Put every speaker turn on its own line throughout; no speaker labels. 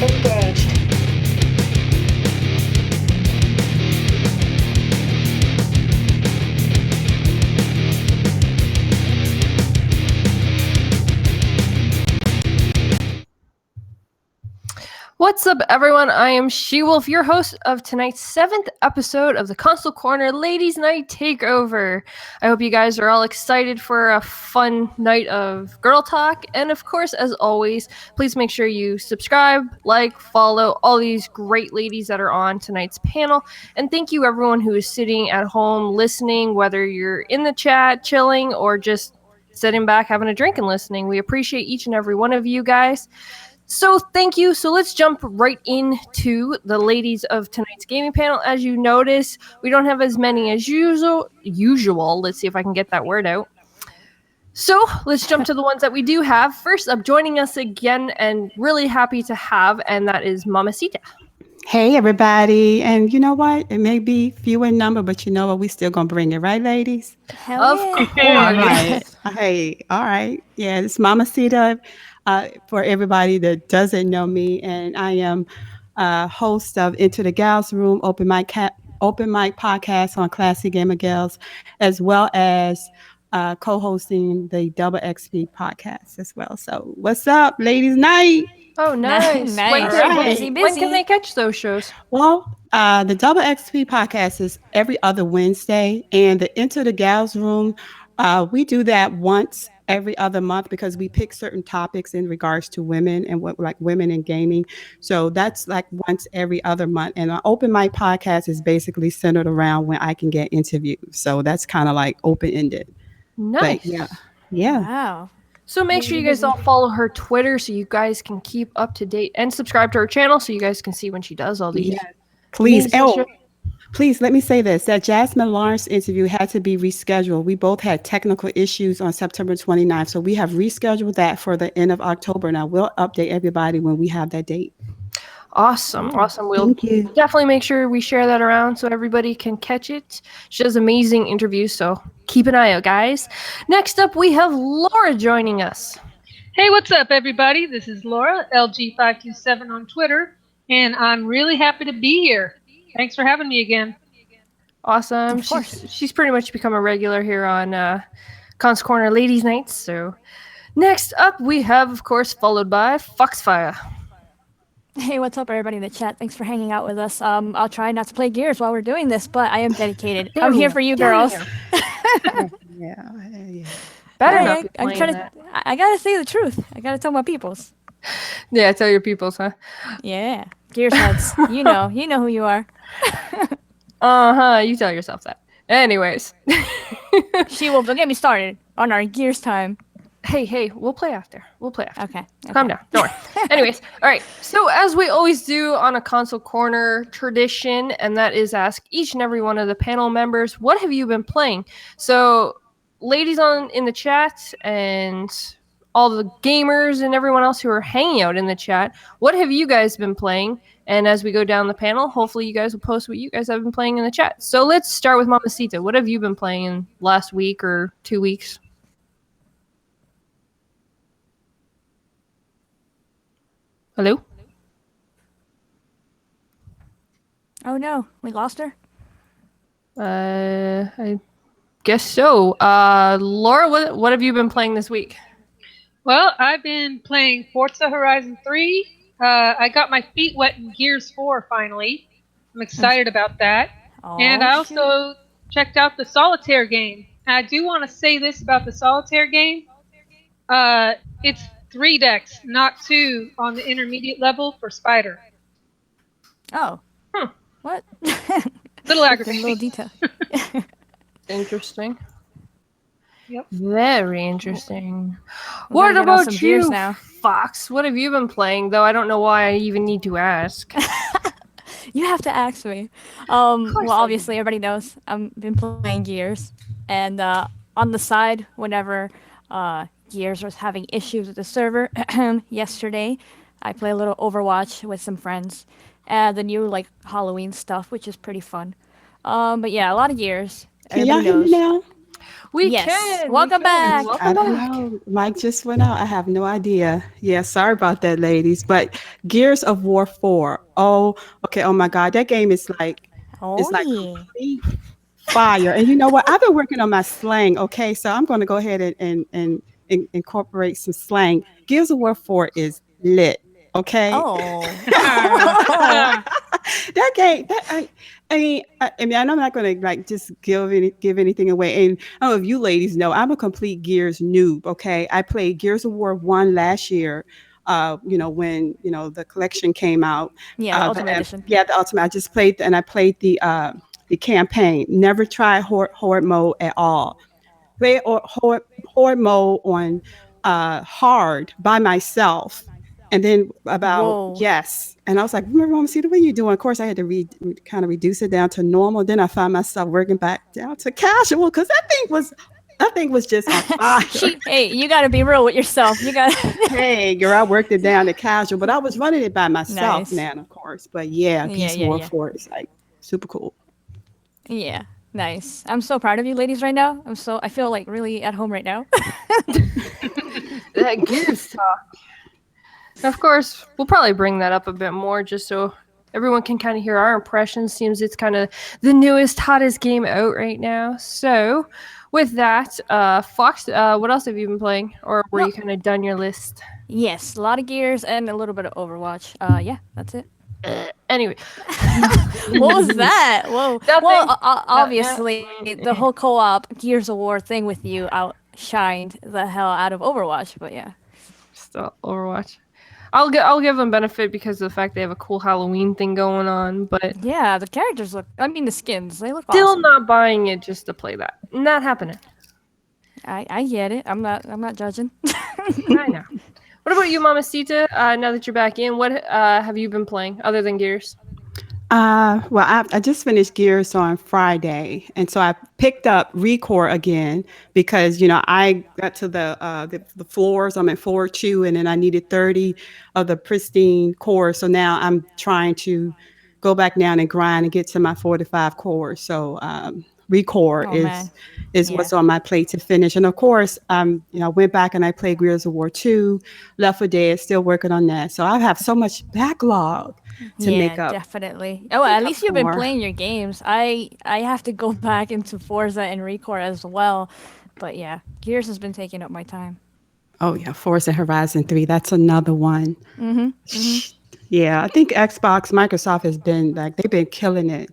Engaged.
What's up, everyone? I am SheWulf, your host of tonight's 7th episode of the Console Corner Ladies Night Takeover. I hope you guys are all excited for a fun night of girl talk. And of course, as always, please make sure you subscribe, like, follow all these great ladies that are on tonight's panel. And thank you, everyone who is sitting at home listening, whether you're in the chat, chilling, or just sitting back, having a drink and listening. We appreciate each and every one of you guys. So thank you. So let's jump right into the ladies of tonight's gaming panel. As you notice, we don't have as many as usual. Let's see if I can get that word out. So let's jump to the ones that we do have. First up, joining us again, and really happy to have, and that is Mamacita.
Hey, everybody. And you know what? It may be few in number, but you know what? We still going to bring it, right, ladies?
Hell of course.
All right. Hey, all right. Yeah, it's Mamacita. For everybody that doesn't know me, and I am host of Into the Gals Room open mic podcast on Classy Gamer Gals, as well as co-hosting the Double XP podcast as well. So, what's up, ladies' night?
Oh, nice.
Busy.
When can they catch those shows?
Well, the Double XP podcast is every other Wednesday, and the Into the Gals Room, we do that once every other month because we pick certain topics in regards to women and what like women in gaming. So that's like once every other month. And an open mic podcast is basically centered around when I can get interviews. So that's kind of like open ended.
Nice.
But yeah.
Wow.
So make sure you guys all follow her Twitter so you guys can keep up to date, and subscribe to her channel so you guys can see when she does all these.
Yeah. Please let me say this. That Jasmine Lawrence interview had to be rescheduled. We both had technical issues on September 29th. So we have rescheduled that for the end of October. And I will update everybody when we have that date.
Awesome. We'll definitely make sure we share that around so everybody can catch it. She does amazing interviews, so keep an eye out, guys. Next up, we have Laura joining us.
Hey, what's up, everybody? This is Laura, LG527 on Twitter, and I'm really happy to be here. Thanks for having me again.
Awesome. She's pretty much become a regular here on Cons Corner Ladies Nights. So next up, we have, of course, followed by Fox Firex.
Hey, what's up, everybody in the chat? Thanks for hanging out with us. I'll try not to play Gears while we're doing this, but I am dedicated. I'm here for you, girls.
Yeah.
Better not be playing that.
I gotta say the truth. I gotta tell my peoples.
Yeah, tell your peoples, huh?
Yeah, Gears heads. You know who you are.
You tell yourself that. Anyways.
SheWulf, don't get me started on our Gears time.
Hey, we'll play after.
Okay.
Calm down. Don't worry. Anyways, all right. So as we always do on a Console Corner tradition, and that is ask each and every one of the panel members, what have you been playing? So ladies in the chat and all the gamers and everyone else who are hanging out in the chat, what have you guys been playing? And as we go down the panel, hopefully you guys will post what you guys have been playing in the chat. So let's start with Mamacita. What have you been playing in last week or 2 weeks? Hello?
Oh no, we lost her?
I guess so. Laura, what have you been playing this week?
Well, I've been playing Forza Horizon 3. I got my feet wet in Gears 4 finally. I'm excited about that. And I also checked out the Solitaire game. And I do want to say this about the Solitaire game. It's 3 decks, not 2 on the intermediate level for Spider.
Oh. What?
Little aggravating.
Little detail.
Interesting.
Yep.
Very interesting.
We're
What about you,
now?
Fox? What have you been playing? Though I don't know why I even need to ask.
You have to ask me. Well, obviously, everybody knows I've been playing Gears. And on the side, whenever Gears was having issues with the server yesterday, I play a little Overwatch with some friends. The new Halloween stuff, which is pretty fun. But yeah, a lot of Gears.
Can y'all hear me now?
We
Yes.
can.
Welcome back.
I
Welcome
don't
back.
know. Mike just went out. I have no idea. Yeah, sorry about that, ladies. But Gears of War 4. Oh, okay. Oh my God. That game is like
Oh
it's like
yeah.
complete fire. And you know what? I've been working on my slang. Okay, so I'm going to go ahead and incorporate some slang. Gears of War 4 is lit. Okay.
Oh.
That game, I mean, I'm not going to like just give anything away. And I don't know if you ladies know, I'm a complete Gears noob. Okay, I played Gears of War 1 last year. When the collection came out.
Yeah, the Ultimate Edition.
Yeah, the Ultimate. I just played, and I played the campaign. Never tried horde mode at all. Play or horde mode on hard by myself. And then about
Whoa.
yes, and I was like, "Remember, Mama, see the way you're doing." Of course, I had to kind of reduce it down to normal. Then I found myself working back down to casual because that thing was just on fire.
Hey, you gotta be real with yourself. You gotta.
Hey, girl, I worked it down to casual, but I was running it by myself,
Nice.
man, of course. But yeah,
Yeah,
Gears
yeah,
War
yeah.
4 is like super cool.
Yeah, nice. I'm so proud of you, ladies, right now. I feel like really at home right now.
That Gears talk. Of course, we'll probably bring that up a bit more just so everyone can kind of hear our impressions. Seems it's kind of the newest, hottest game out right now. So, with that, Fox, what else have you been playing? Or were you kind of done your list?
Yes, a lot of Gears and a little bit of Overwatch. Yeah, that's it.
Anyway,
What was that? Whoa.
Nothing.
Well, obviously, the whole co-op Gears of War thing with you outshined the hell out of Overwatch. But yeah.
still Overwatch. I'll give them benefit because of the fact they have a cool Halloween thing going on, but
Yeah, the characters look. I mean, the skins. They look
still
awesome.
not buying it just to play that. Not happening.
I get it. I'm not judging.
I know. What about you, Mamacita? Now that you're back in, what have you been playing other than Gears?
Well, I just finished Gears on Friday, and so I picked up Recore again because I got to the floors. I'm at floor 2, and then I needed 30 of the pristine cores. So now I'm trying to go back down and grind and get to my 45 cores. So Recore
Oh man.
is
Yeah.
what's on my plate to finish. And of course, I went back and I played Gears of War 2, Left 4 Dead, still working on that. So I have so much backlog to
Yeah,
make up.
definitely. Oh, at
up
least you've been
for.
playing your games. I have to go back into Forza and Recore as well. But yeah, Gears has been taking up my time.
Oh yeah, Forza Horizon 3. That's another one. Yeah, I think Microsoft has been like they've been killing it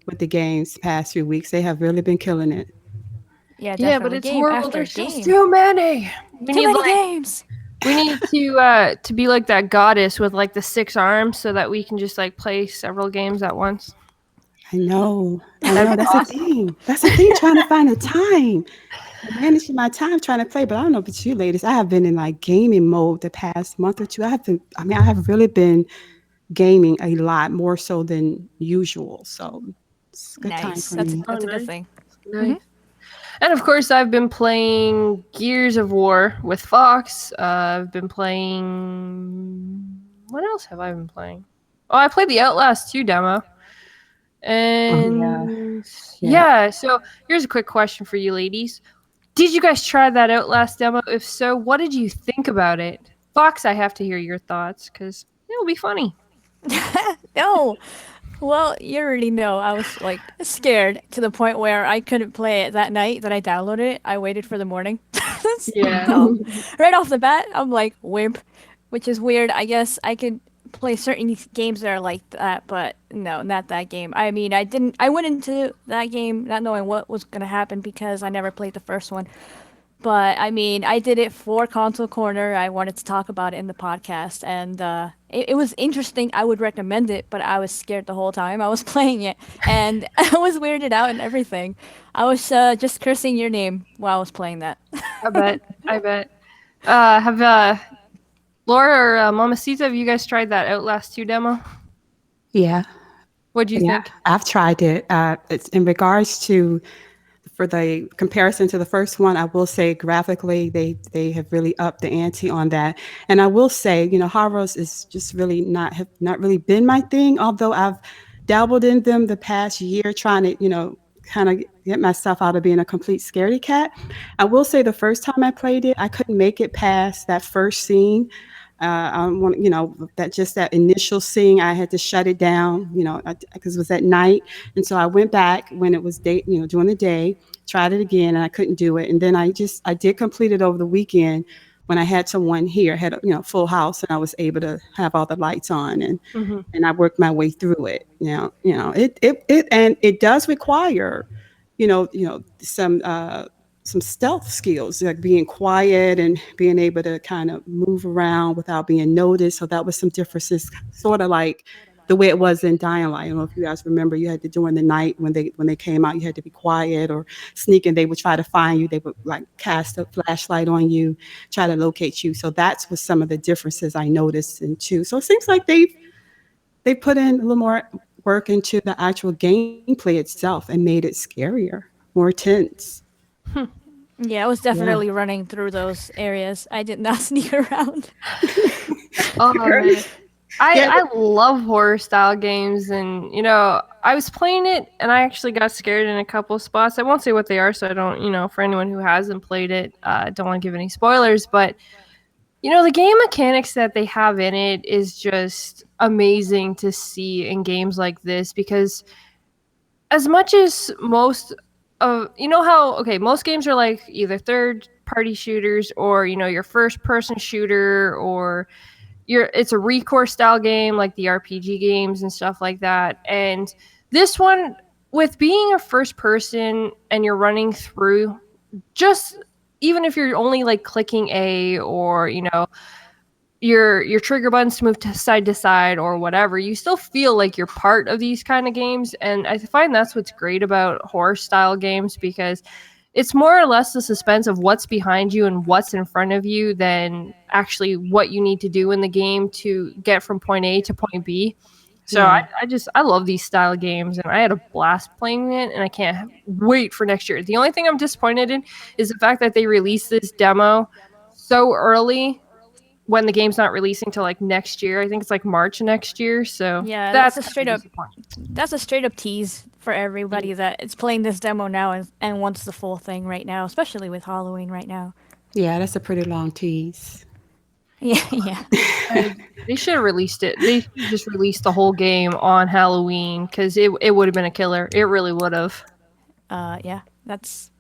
with the games past few weeks. They have really been killing it.
Yeah,
Yeah, but
definitely.
it's
Game
horrible.
after
There's just
game.
too many. We
Too
need
many
like
games.
we need to be like that goddess with like the 6 arms so that we can just like play several games at once.
I know.
That'd be
That's
awesome.
the thing. That's the thing. Trying to find the time, managing my time, trying to play. But I don't know about you, ladies. I have been in like gaming mode the past month or two. I have really been gaming a lot more so than usual. So it's a good time
Nice.
for
That's
me.
a good
nice.
thing.
Nice. And of course, I've been playing Gears of War with Fox. I've been playing. What else have I been playing? Oh, I played the Outlast 2 demo. And yeah, so here's a quick question for you ladies. Did you guys try that Outlast demo? If so, what did you think about it? Fox, I have to hear your thoughts because it'll be funny.
No. Well, you already know I was like scared to the point where I couldn't play it that night that I downloaded it. I waited for the morning.
Yeah.
No. Right off the bat, I'm like wimp, which is weird. I guess I could play certain games that are like that, but no, not that game. I mean, I went into that game not knowing what was going to happen because I never played the first one. But I mean, I did it for Console Corner. I wanted to talk about it in the podcast, and it was interesting. I would recommend it, but I was scared the whole time I was playing it, and I was weirded out and everything. I was just cursing your name while I was playing that.
I bet. Have Laura or Mamacita, have you guys tried that Outlast 2 demo?
Yeah.
What'd you think?
I've tried it. It's in regards to for the comparison to the first one, I will say graphically they have really upped the ante on that. And I will say, horrors is just really not really been my thing, although I've dabbled in them the past year trying to, kind of get myself out of being a complete scaredy cat. I will say the first time I played it, I couldn't make it past that first scene. I want, that initial scene, I had to shut it down, because it was at night. And so I went back when it was day, during the day, tried it again, and I couldn't do it. And then I did complete it over the weekend when I had someone here, had a full house, and I was able to have all the lights on, and I worked my way through it. And it does require, some stealth skills, like being quiet and being able to kind of move around without being noticed. So that was some differences, sort of like the way it was in Dying Light. I don't know if you guys remember, you had to, during the night when they came out, you had to be quiet or sneak, and they would try to find you. They would like cast a flashlight on you, try to locate you. So that's what some of the differences I noticed in two. So it seems like they put in a little more work into the actual gameplay itself and made it scarier, more tense.
Yeah, I was definitely running through those areas. I did not sneak around.
I love horror style games, and I was playing it and I actually got scared in a couple spots. I won't say what they are, so I don't, for anyone who hasn't played it, don't want to give any spoilers, but the game mechanics that they have in it is just amazing to see in games like this, because as much as most most games are like either third party shooters or your first person shooter, or it's a recourse style game like the RPG games and stuff like that. And this one, with being a first person and you're running through, just even if you're only like clicking A or your trigger buttons to move to side or whatever, you still feel like you're part of these kind of games. And I find that's what's great about horror style games, because it's more or less the suspense of what's behind you and what's in front of you than actually what you need to do in the game to get from point A to point B. So I love these style games, and I had a blast playing it, and I can't wait for next year. The only thing I'm disappointed in is the fact that they released this demo so early when the game's not releasing till like next year. I think it's like March next year. So
yeah, that's a straight up tease for everybody that it's playing this demo now and wants the full thing right now, especially with Halloween right now.
Yeah, that's a pretty long tease.
Yeah.
They should have released it. They just released the whole game on Halloween, because it would have been a killer. It really would have.
Yeah, that's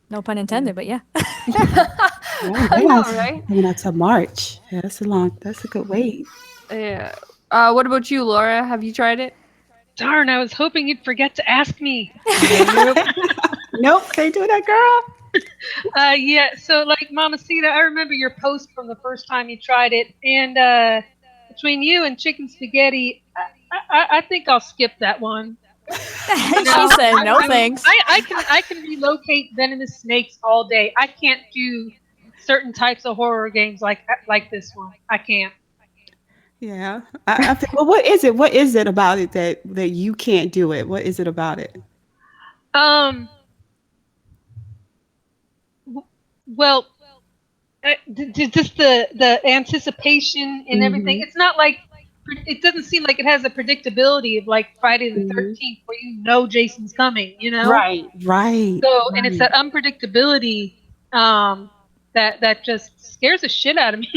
no pun intended, but yeah.
I know, right?
Coming out to March. Yeah, that's a good wait.
Yeah. What about you, Laura? Have you tried it?
Darn, I was hoping you'd forget to ask me.
Nope, can't do that, girl.
Yeah, so like Mamacita, I remember your post from the first time you tried it, and between you and chicken spaghetti, I think I'll skip that one.
She said no thanks.
I can relocate venomous snakes all day. I can't do certain types of horror games like this one. I can't.
Yeah. I think, well, what is it? What is it about it that you can't do it? What is it about it?
Well, just the anticipation and everything. It's not like, it doesn't seem like it has a predictability of like Friday the 13th, where Jason's coming.
Right.
So, and it's that unpredictability that just scares the shit out of me.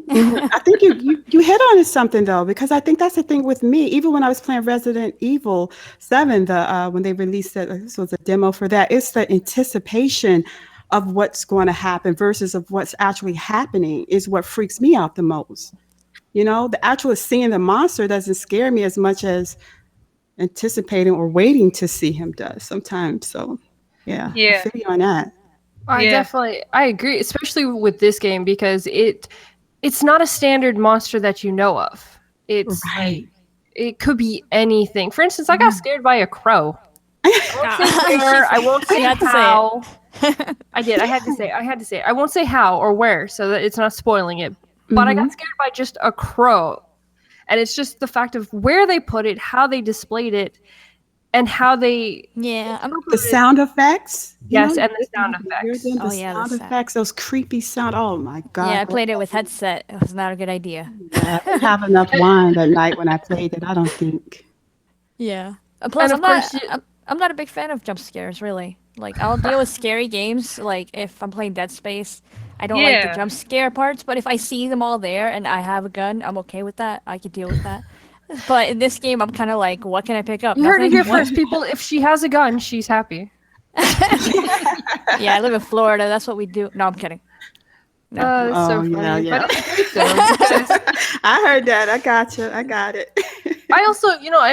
I think you hit on something though, because I think that's the thing with me. Even when I was playing Resident Evil 7, when they released it, this was a demo for that. It's the anticipation of what's going to happen versus of what's actually happening is what freaks me out the most. The actual seeing the monster doesn't scare me as much as anticipating or waiting to see him does sometimes. So yeah. I feel you on that.
I agree, especially with this game, because it's not a standard monster that you know of. It's
right.
It could be anything. For instance, I got scared by a crow. I won't say how. I did. I had to say. I won't say how or where, so that it's not spoiling it. But I got scared by just a crow, and it's just the fact of where they put it, how they displayed it, and how they
the sound effects.
Yes, and the sound effects.
The sound effects, those creepy sound. Oh my god!
Yeah, I played it with headset. It was not a good idea.
I didn't have enough wine that night when I played it. I don't think.
Yeah. Plus, I'm not a big fan of jump scares, really. Like, I'll deal with scary games, like if I'm playing Dead Space. I don't like the
Yeah.
jump scare parts, but if I see them all there and I have a gun, I'm okay with that. I can deal with that. But in this game, I'm kind of like, what can I pick up?
You heard it
Nothing?
here first, people. If she has a gun, she's happy.
Yeah, I live in Florida. That's what we do. No, I'm kidding. No.
It's so funny.
yeah, yeah.
But it's great though, because
I heard that. I got you. I got it.
I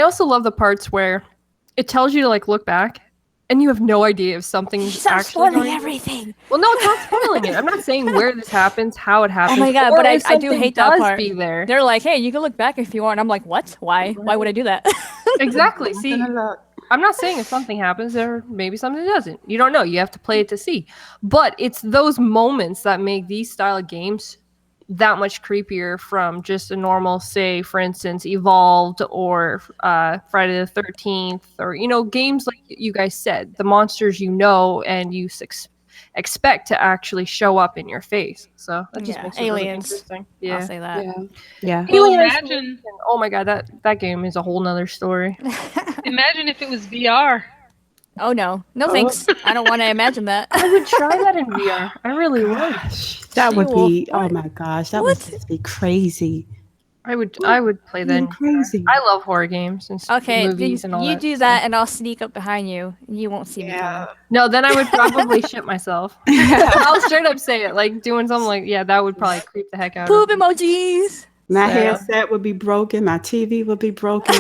also love the parts where it tells you to like look back and you have no idea if something's
She's not
actually
spoiling
going.
everything.
Well, no, it's not spoiling it. I'm not saying where this happens, how it
Oh
happens.
my god,
or
but
if
I do
something
hate that
does
part.
Be there.
They're like, hey, you can look back if you want. I'm like, what? Why? Why would I do that?
Exactly. See,
Gonna look.
I'm not saying if something happens or maybe something doesn't. You don't know. You have to play it to see. But it's those moments that make these style of games that much creepier from just a normal, say, for instance, Evolved or Friday the 13th, or, games like you guys said, the monsters and you expect to actually show up in your face. So that just
Yeah,
makes it really
aliens.
interesting.
I'll
Yeah.
say that.
Yeah.
Well,
Alien
imagine
Isolation. Oh my god, that game is a whole nother story.
if it was VR.
Oh no. No thanks. I don't want to imagine that.
I would try that in VR. I really would.
That would be.
SheWulf,
Oh
what?
my gosh. That
What?
would just be crazy.
I would play that in VR.
Crazy.
I love horror games and
Okay,
movies
then
and all
you
that.
do that and I'll sneak up behind you and you won't see me coming.
No, then I would probably shit myself. I'll straight up say it, like doing something like, yeah, that would probably creep the heck out
Poop
of me.
emojis.
My
So-
headset would be broken. My TV would be broken.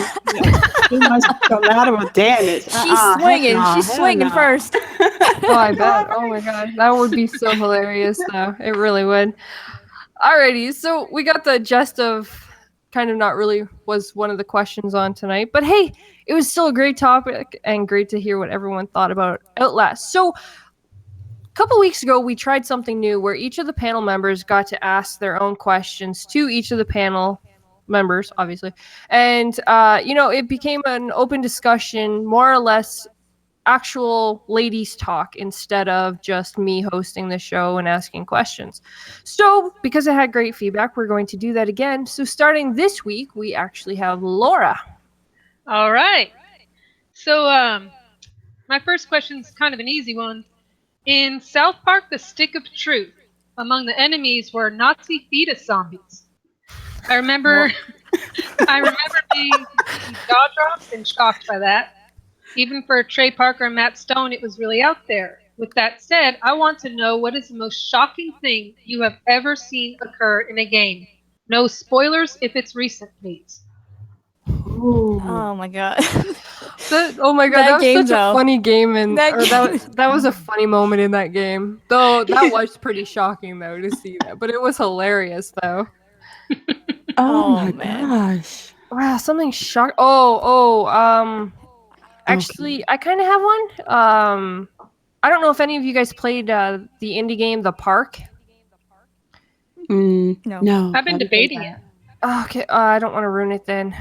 Too much collateral damage.
She's swinging. She's swinging first.
Oh, I bet. Oh my god, that would be so hilarious, though. It really would. Alrighty, so we got the gist of kind of not really was one of the questions on tonight, but hey, it was still a great topic and great to hear what everyone thought about Outlast. So a couple weeks ago, we tried something new where each of the panel members got to ask their own questions to each of the panel members, obviously. And, it became an open discussion, more or less actual ladies talk instead of just me hosting the show and asking questions. So, because it had great feedback, we're going to do that again. So, starting this week, we actually have Laura.
All right. So, my first question is kind of an easy one. In South Park, The Stick of Truth, among the enemies were Nazi fetus zombies. I remember being jaw dropped and shocked by that. Even for Trey Parker and Matt Stone, it was really out there. With that said, I want to know what is the most shocking thing you have ever seen occur in a game. No spoilers if it's recent, please.
Oh my god.
Oh my god,
That
that was
game,
such a
though.
funny game, and
That
that was a funny moment in that game. Though that was pretty shocking though to see that, but it was hilarious though.
Oh my
man.
gosh.
Wow, something shock. Actually, I kind of have one. I don't know if any of you guys played the indie game The Park.
No.
I've been debating it.
Okay, I don't want to ruin it then.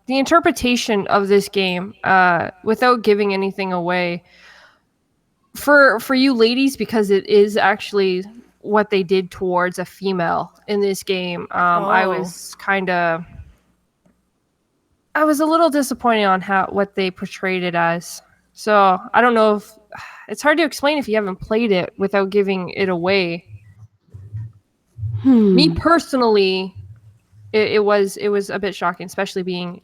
The interpretation of this game, without giving anything away, for you ladies, because it is actually what they did towards a female in this game. I was a little disappointed on what they portrayed it as. So I don't know if it's hard to explain if you haven't played it without giving it away. Me personally, it was a bit shocking, especially being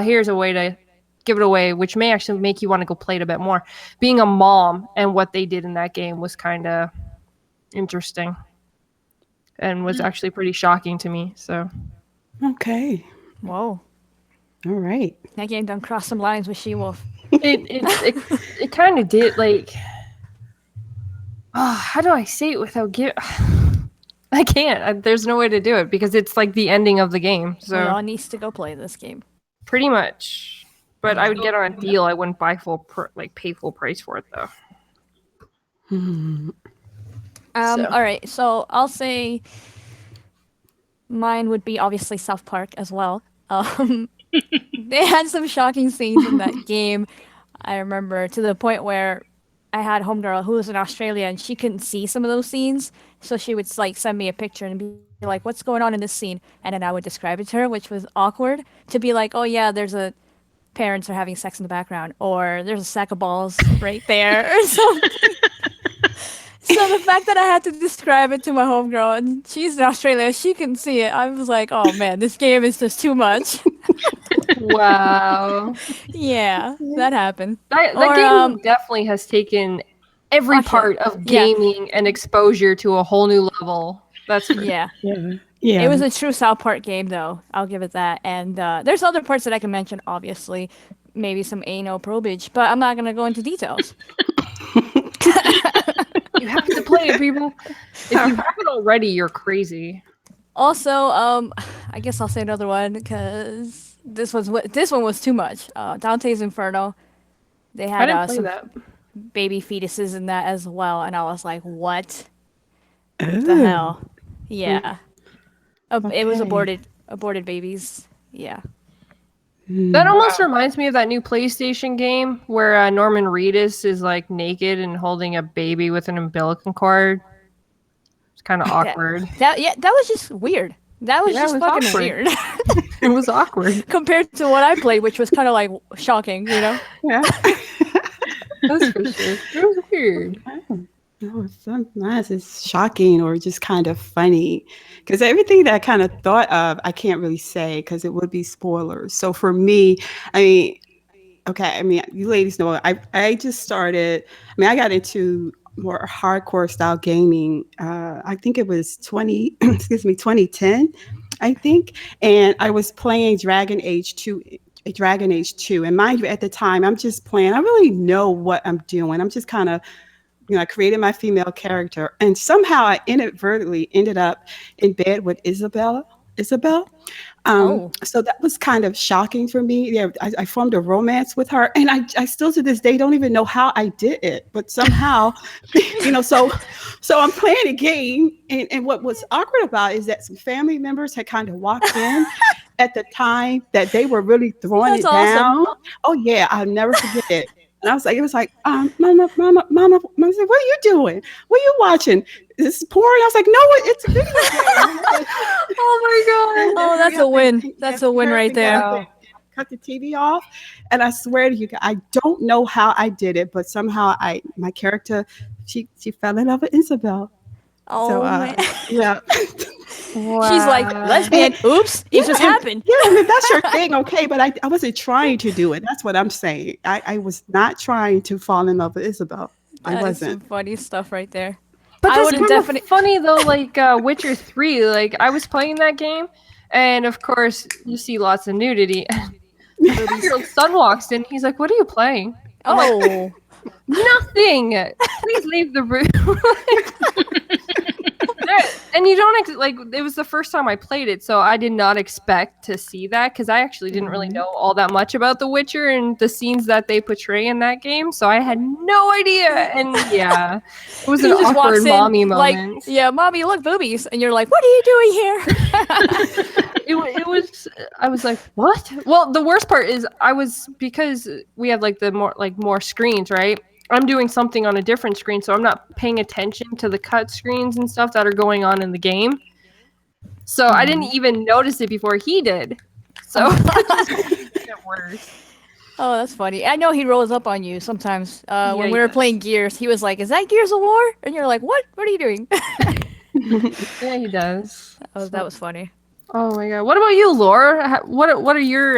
here's a way to give it away, which may actually make you want to go play it a bit more. Being a mom and what they did in that game was kind of interesting and was actually pretty shocking to me. So
Okay.
Whoa.
All right.
That game done crossed some lines with SheWulf.
it kind of did, like, how do I say it without I can't. There's no way to do it because it's like the ending of the game. So
We all needs to go play this game.
pretty much. But I would get on a deal. I wouldn't buy pay full price for it though.
All right, so I'll say mine would be obviously South Park as well. They had some shocking scenes in that game. I remember to the point where I had a homegirl who was in Australia and she couldn't see some of those scenes, so she would like send me a picture and be like, "What's going on in this scene?" And then I would describe it to her, which was awkward to be like, "Oh yeah, there's a parents are having sex in the background, or there's a sack of balls right there, or something. So the fact that I had to describe it to my homegirl, and she's in Australia, she can see it. I was like, oh man, this game is just too much.
Wow.
Yeah, that happened.
That game definitely has taken every part of gaming and exposure to a whole new level. That's
yeah.
Yeah.
It was a true South Park game, though. I'll give it that. And there's other parts that I can mention, obviously. Maybe some anal probage, but I'm not going to go into details.
You have to play it, people. If you haven't already, you're crazy.
Also, I guess I'll say another one, because this one was too much. Dante's Inferno. They had some baby fetuses in that as well, and I was like, what the hell? Yeah. It was aborted babies. Yeah.
That almost reminds me of that new PlayStation game where Norman Reedus is like naked and holding a baby with an umbilical cord. It's kind of awkward.
That was just weird. That was just fucking weird.
It was awkward
compared to what I played, which was kind of like shocking, you know?
Yeah.
That's for sure. It was weird.
No, sometimes it's shocking or just kind of funny, because everything that I kind of thought of, I can't really say because it would be spoilers. So for me, you ladies know I just started. I got into more hardcore style gaming. I think it was 2010, I think, and I was playing Dragon Age 2. And mind you, at the time, I'm just playing. I really know what I'm doing. I'm just kind of, I created my female character, and somehow I inadvertently ended up in bed with Isabel. So that was kind of shocking for me. Yeah, I formed a romance with her, and I still to this day don't even know how I did it, but somehow, so I'm playing a game, and what was awkward about it is that some family members had kind of walked in at the time that they were really throwing it down. Oh yeah, I'll never forget it. And I was like, Mama, I said, what are you doing? What are you watching? Is this porn? I was like, no, it's a video game.
Oh my God.
Oh, that's a win. That's a win right there.
Cut the TV off. And I swear to you, I don't know how I did it, but somehow my character, she fell in love with Isabel.
Oh,
so,
man.
Yeah.
Wow. She's like, lesbian. Oops, it just happened.
Yeah, that's your thing, okay, but I wasn't trying to do it. That's what I'm saying. I was not trying to fall in love with Isabel. I wasn't.
Some funny stuff right there.
But that's kind of funny though, like Witcher 3. Like I was playing that game, and of course you see lots of nudity. The 3-year-old son walks in. He's like, "What are you playing?" I'm like, nothing. Please leave the room. And you don't it was the first time I played it, so I did not expect to see that because I actually didn't really know all that much about The Witcher and the scenes that they portray in that game, so I had no idea. And yeah, it was an awkward mommy moment.
Like, yeah, mommy, look, boobies, and you're like, what are you doing here?
It was. I was like, what? Well, the worst part is because we have like the more screens, right? I'm doing something on a different screen, so I'm not paying attention to the cut screens and stuff that are going on in the game. So I didn't even notice it before he did. So it made it worse.
Oh, that's funny. I know he rolls up on you sometimes. When we were playing Gears, he was like, "Is that Gears of War?" And you're like, "What? What are you doing?"
Yeah, he does.
That was funny.
Oh my God! What about you, Laura? What are your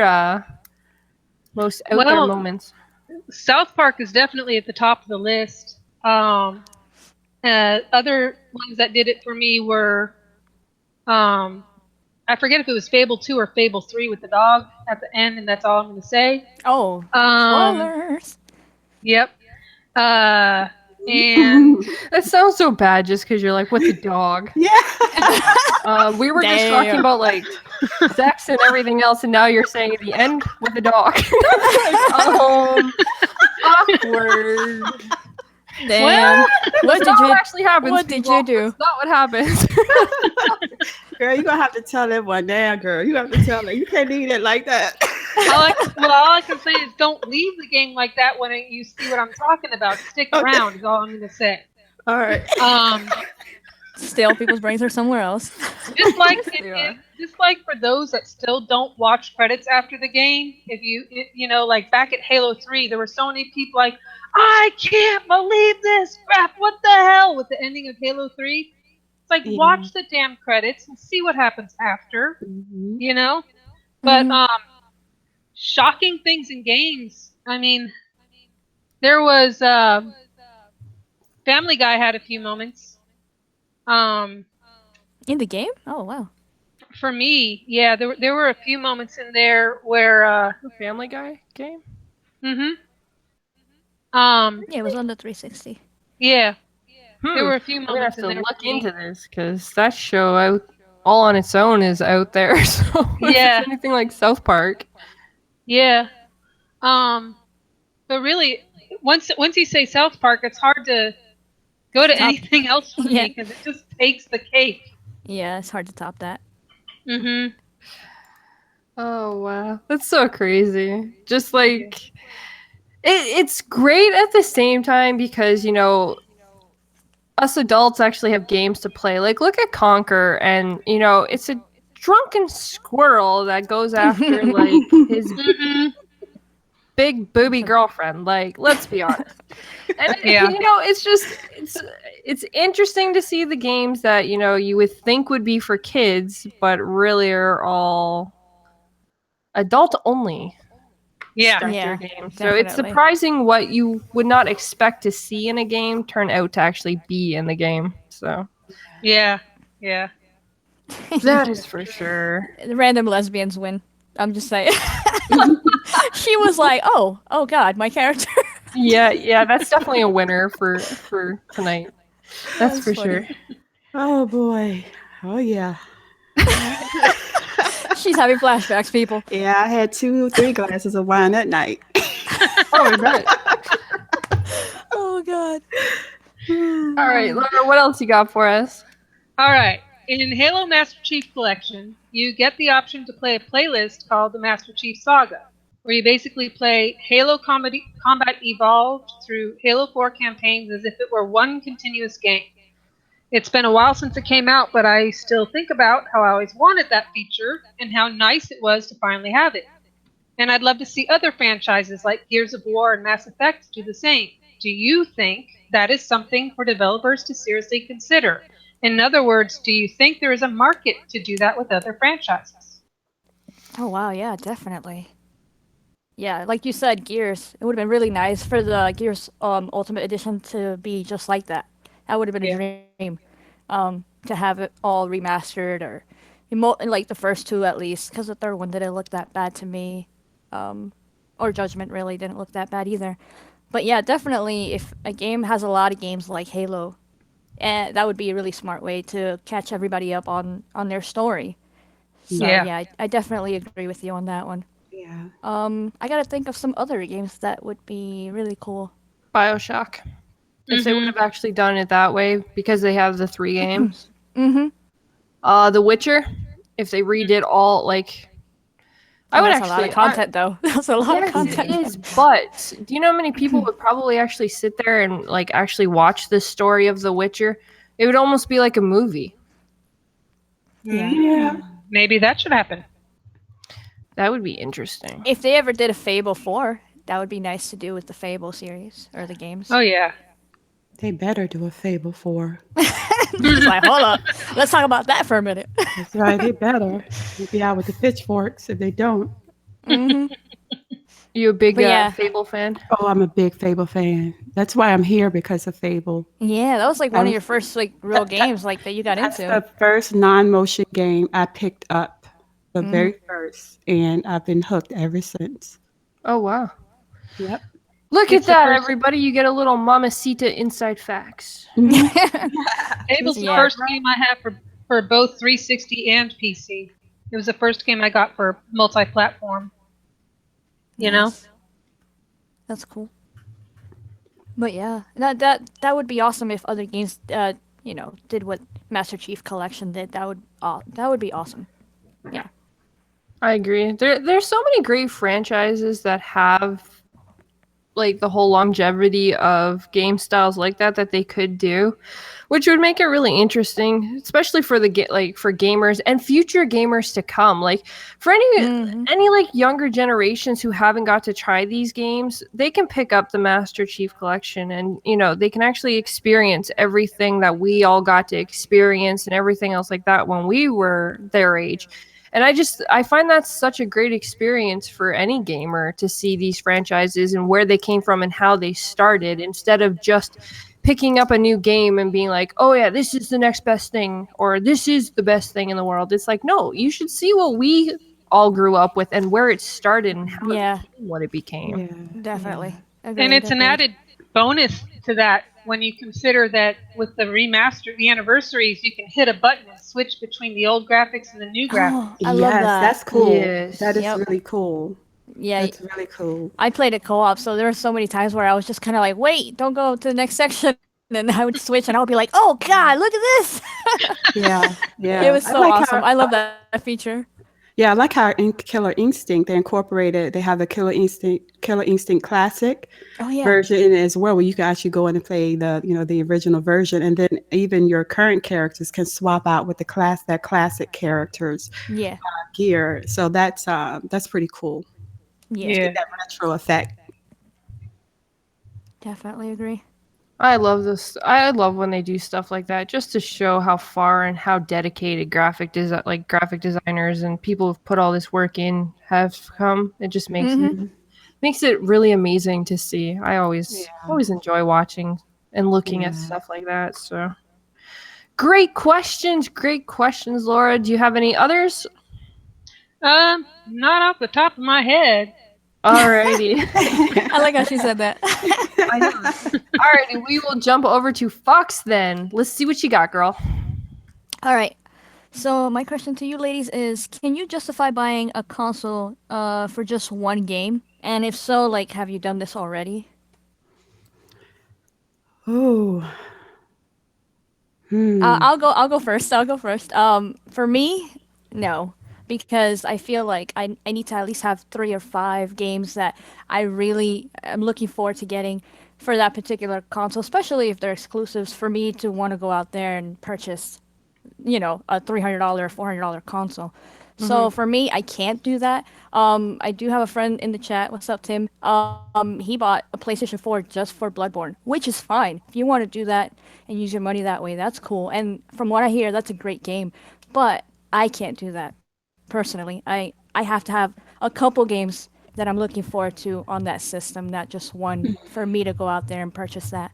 most out there moments?
South Park is definitely at the top of the list. Other ones that did it for me were, I forget if it was Fable 2 or Fable 3 with the dog at the end, and that's all I'm going to say.
Oh, spoilers.
Yep. And
that sounds so bad just because you're like, with the dog.
Yeah.
We were just talking about like sex and everything else, and now you're saying at the end with the dog. Awkward.
Damn. What did you
actually happens?
What did you do?
That's not what happens.
Girl, you're gonna have to tell that one now, girl. You have to tell her. You can't leave it like that.
All I can say is don't leave the game like that when you see what I'm talking about. Stick around is all I'm gonna say.
All right.
Still, people's brains are somewhere else.
Just like
are.
just like for those that still don't watch credits after the game, if you know, like back at Halo 3, there were so many people like, I can't believe this crap. What the hell with the ending of Halo 3? It's like
Yeah.
watch the damn credits and see what happens after.
Mm-hmm.
You know? But
Mhm.
shocking things in games. I mean, there was Family Guy had a few moments. Um,
In the game? Oh wow.
for me, yeah, there were a few moments in there where
The Family Guy game?
mhm. Um,
Yeah, it was on the 360.
yeah, there
Hmm.
were a few
I'm gonna have
moments in
to
there
look
for me.
into this because that show out all on its own is out there. So if
Yeah,
it's anything like South Park,
yeah. Um, but really, once you say South Park, it's hard to go to
Top.
anything else for
Yeah.
me because it just takes the cake.
Yeah, it's hard to top that.
Mhm.
oh wow, that's so crazy. Just like it's great at the same time because us adults actually have games to play. Like look at Conquer, and it's a drunken squirrel that goes after like his
Mhm.
big booby girlfriend. Like let's be honest. And
Yeah.
it's just it's interesting to see the games that you would think would be for kids, but really are all adult only
Yeah.
sector
Yeah,
games. So it's
definitely.
surprising what you would not expect to see in a game turn out to actually be in the game. So
Yeah. Yeah.
that is for sure.
The random lesbians win. I'm just saying. She was like, oh God, my character.
Yeah, that's definitely a winner for tonight. That's
That's
for
funny.
sure.
Oh boy. Oh yeah.
She's having flashbacks, people.
Yeah, I had 3 glasses of wine that night.
Oh, I bet.
Oh God.
All right, Laura, what else you got for us?
All right. In Halo Master Chief Collection, you get the option to play a playlist called the Master Chief Saga, where you basically play Halo Combat Evolved through Halo 4 campaigns as if it were one continuous game. It's been a while since it came out, but I still think about how I always wanted that feature and how nice it was to finally have it. And I'd love to see other franchises like Gears of War and Mass Effect do the same. Do you think that is something for developers to seriously consider? In other words, do you think there is a market to do that with other franchises?
Oh wow, yeah, definitely. Yeah, like you said, Gears. It would have been really nice for the Gears Ultimate Edition to be just like that. That would have been
Yeah.
a dream. To have it all remastered or like the first two at least, because the third one didn't look that bad to me. Or Judgment really didn't look that bad either. But yeah, definitely, if a game has a lot of games like Halo, that would be a really smart way to catch everybody up on their story. So
Yeah.
yeah, I definitely agree with you on that one.
Yeah.
I gotta think of some other games that would be really cool.
BioShock. If they would
Mm-hmm.
have actually done it that way, because they have the 3 games.
Mm-hmm.
The Witcher. If they redid all like, I
Oh,
would
that's a lot of
actually.
content, though. That's a lot of
Yes,
content.
it is. But do you know how many people would probably actually sit there and like actually watch the story of The Witcher? It would almost be like a movie.
Yeah.
Yeah.
Maybe that should happen.
That would be interesting.
If they ever did a Fable 4, that would be nice to do with the Fable series or the games.
Oh, yeah.
They better do a Fable 4.
It's like, hold up. Let's talk about that for a minute.
That's right. They better. They'll be out with the pitchforks if they don't.
Mm-hmm.
You a big
But yeah.
Fable fan?
Oh, I'm a big Fable fan. That's why I'm here, because of Fable.
Yeah, that was like one of your first like real games like that you got
That's
into.
the first non-motion game I picked up, the very first, and I've been hooked ever since.
Oh wow!
Yep.
Look
It's
at
the
that,
first-
everybody! You get a little Mamacita inside facts.
Fable's the
Yeah.
first game I have for both 360 and PC. It was the first game I got for multi-platform. You know?
Nice. That's cool. But yeah, that would be awesome if other games, did what Master Chief Collection did. That would be awesome. Yeah.
I agree. There's so many great franchises that have like the whole longevity of game styles like that they could do, which would make it really interesting, especially for for gamers and future gamers to come. Like for any like younger generations who haven't got to try these games, they can pick up the Master Chief Collection, and they can actually experience everything that we all got to experience and everything else like that when we were their age. And I find that's such a great experience for any gamer to see these franchises and where they came from and how they started, instead of just picking up a new game and being like, oh yeah, this is the next best thing, or this is the best thing in the world. It's like, no, you should see what we all grew up with and where it started and how it became what it became.
Yeah, definitely.
Agreed, and it's an added bonus to that when you consider that with the remaster, the anniversaries, you can hit a button and switch between the old graphics and the new graphics.
I love that.
That's cool.
Yes.
That is really cool.
Yeah,
that's really cool.
I played it co-op, so there were so many times where I was just kind of like, wait, don't go to the next section. And then I would switch and I would be like, oh God, look at this.
Yeah.
It was so awesome. I love that feature.
Yeah, I like how in Killer Instinct they have the Killer Instinct Classic version as well, where you can actually go in and play the original version, and then even your current characters can swap out with that classic characters gear. So that's pretty cool.
Yeah,
get that retro effect.
Definitely agree.
I love this. I love when they do stuff like that, just to show how far and how dedicated graphic designers and people who've put all this work in have come. It just makes it really amazing to see. I always enjoy watching and looking at stuff like that. So great questions, Laura. Do you have any others?
Not off the top of my head.
Alrighty.
I like how she said that.
I know. Alrighty, we will jump over to Fox then. Let's see what you got, girl.
All right. So my question to you ladies is, can you justify buying a console for just one game? And if so, like, have you done this already?
Oh.
I'll go first. For me, no. Because I feel like I need to at least have 3 or 5 games that I really am looking forward to getting for that particular console, especially if they're exclusives, for me to want to go out there and purchase, a $300 or $400 console. So for me, I can't do that. I do have a friend in the chat. What's up, Tim? He bought a PlayStation 4 just for Bloodborne, which is fine. If you want to do that and use your money that way, that's cool. And from what I hear, that's a great game. But I can't do that. Personally, I have to have a couple games that I'm looking forward to on that system, not just one, for me to go out there and purchase that.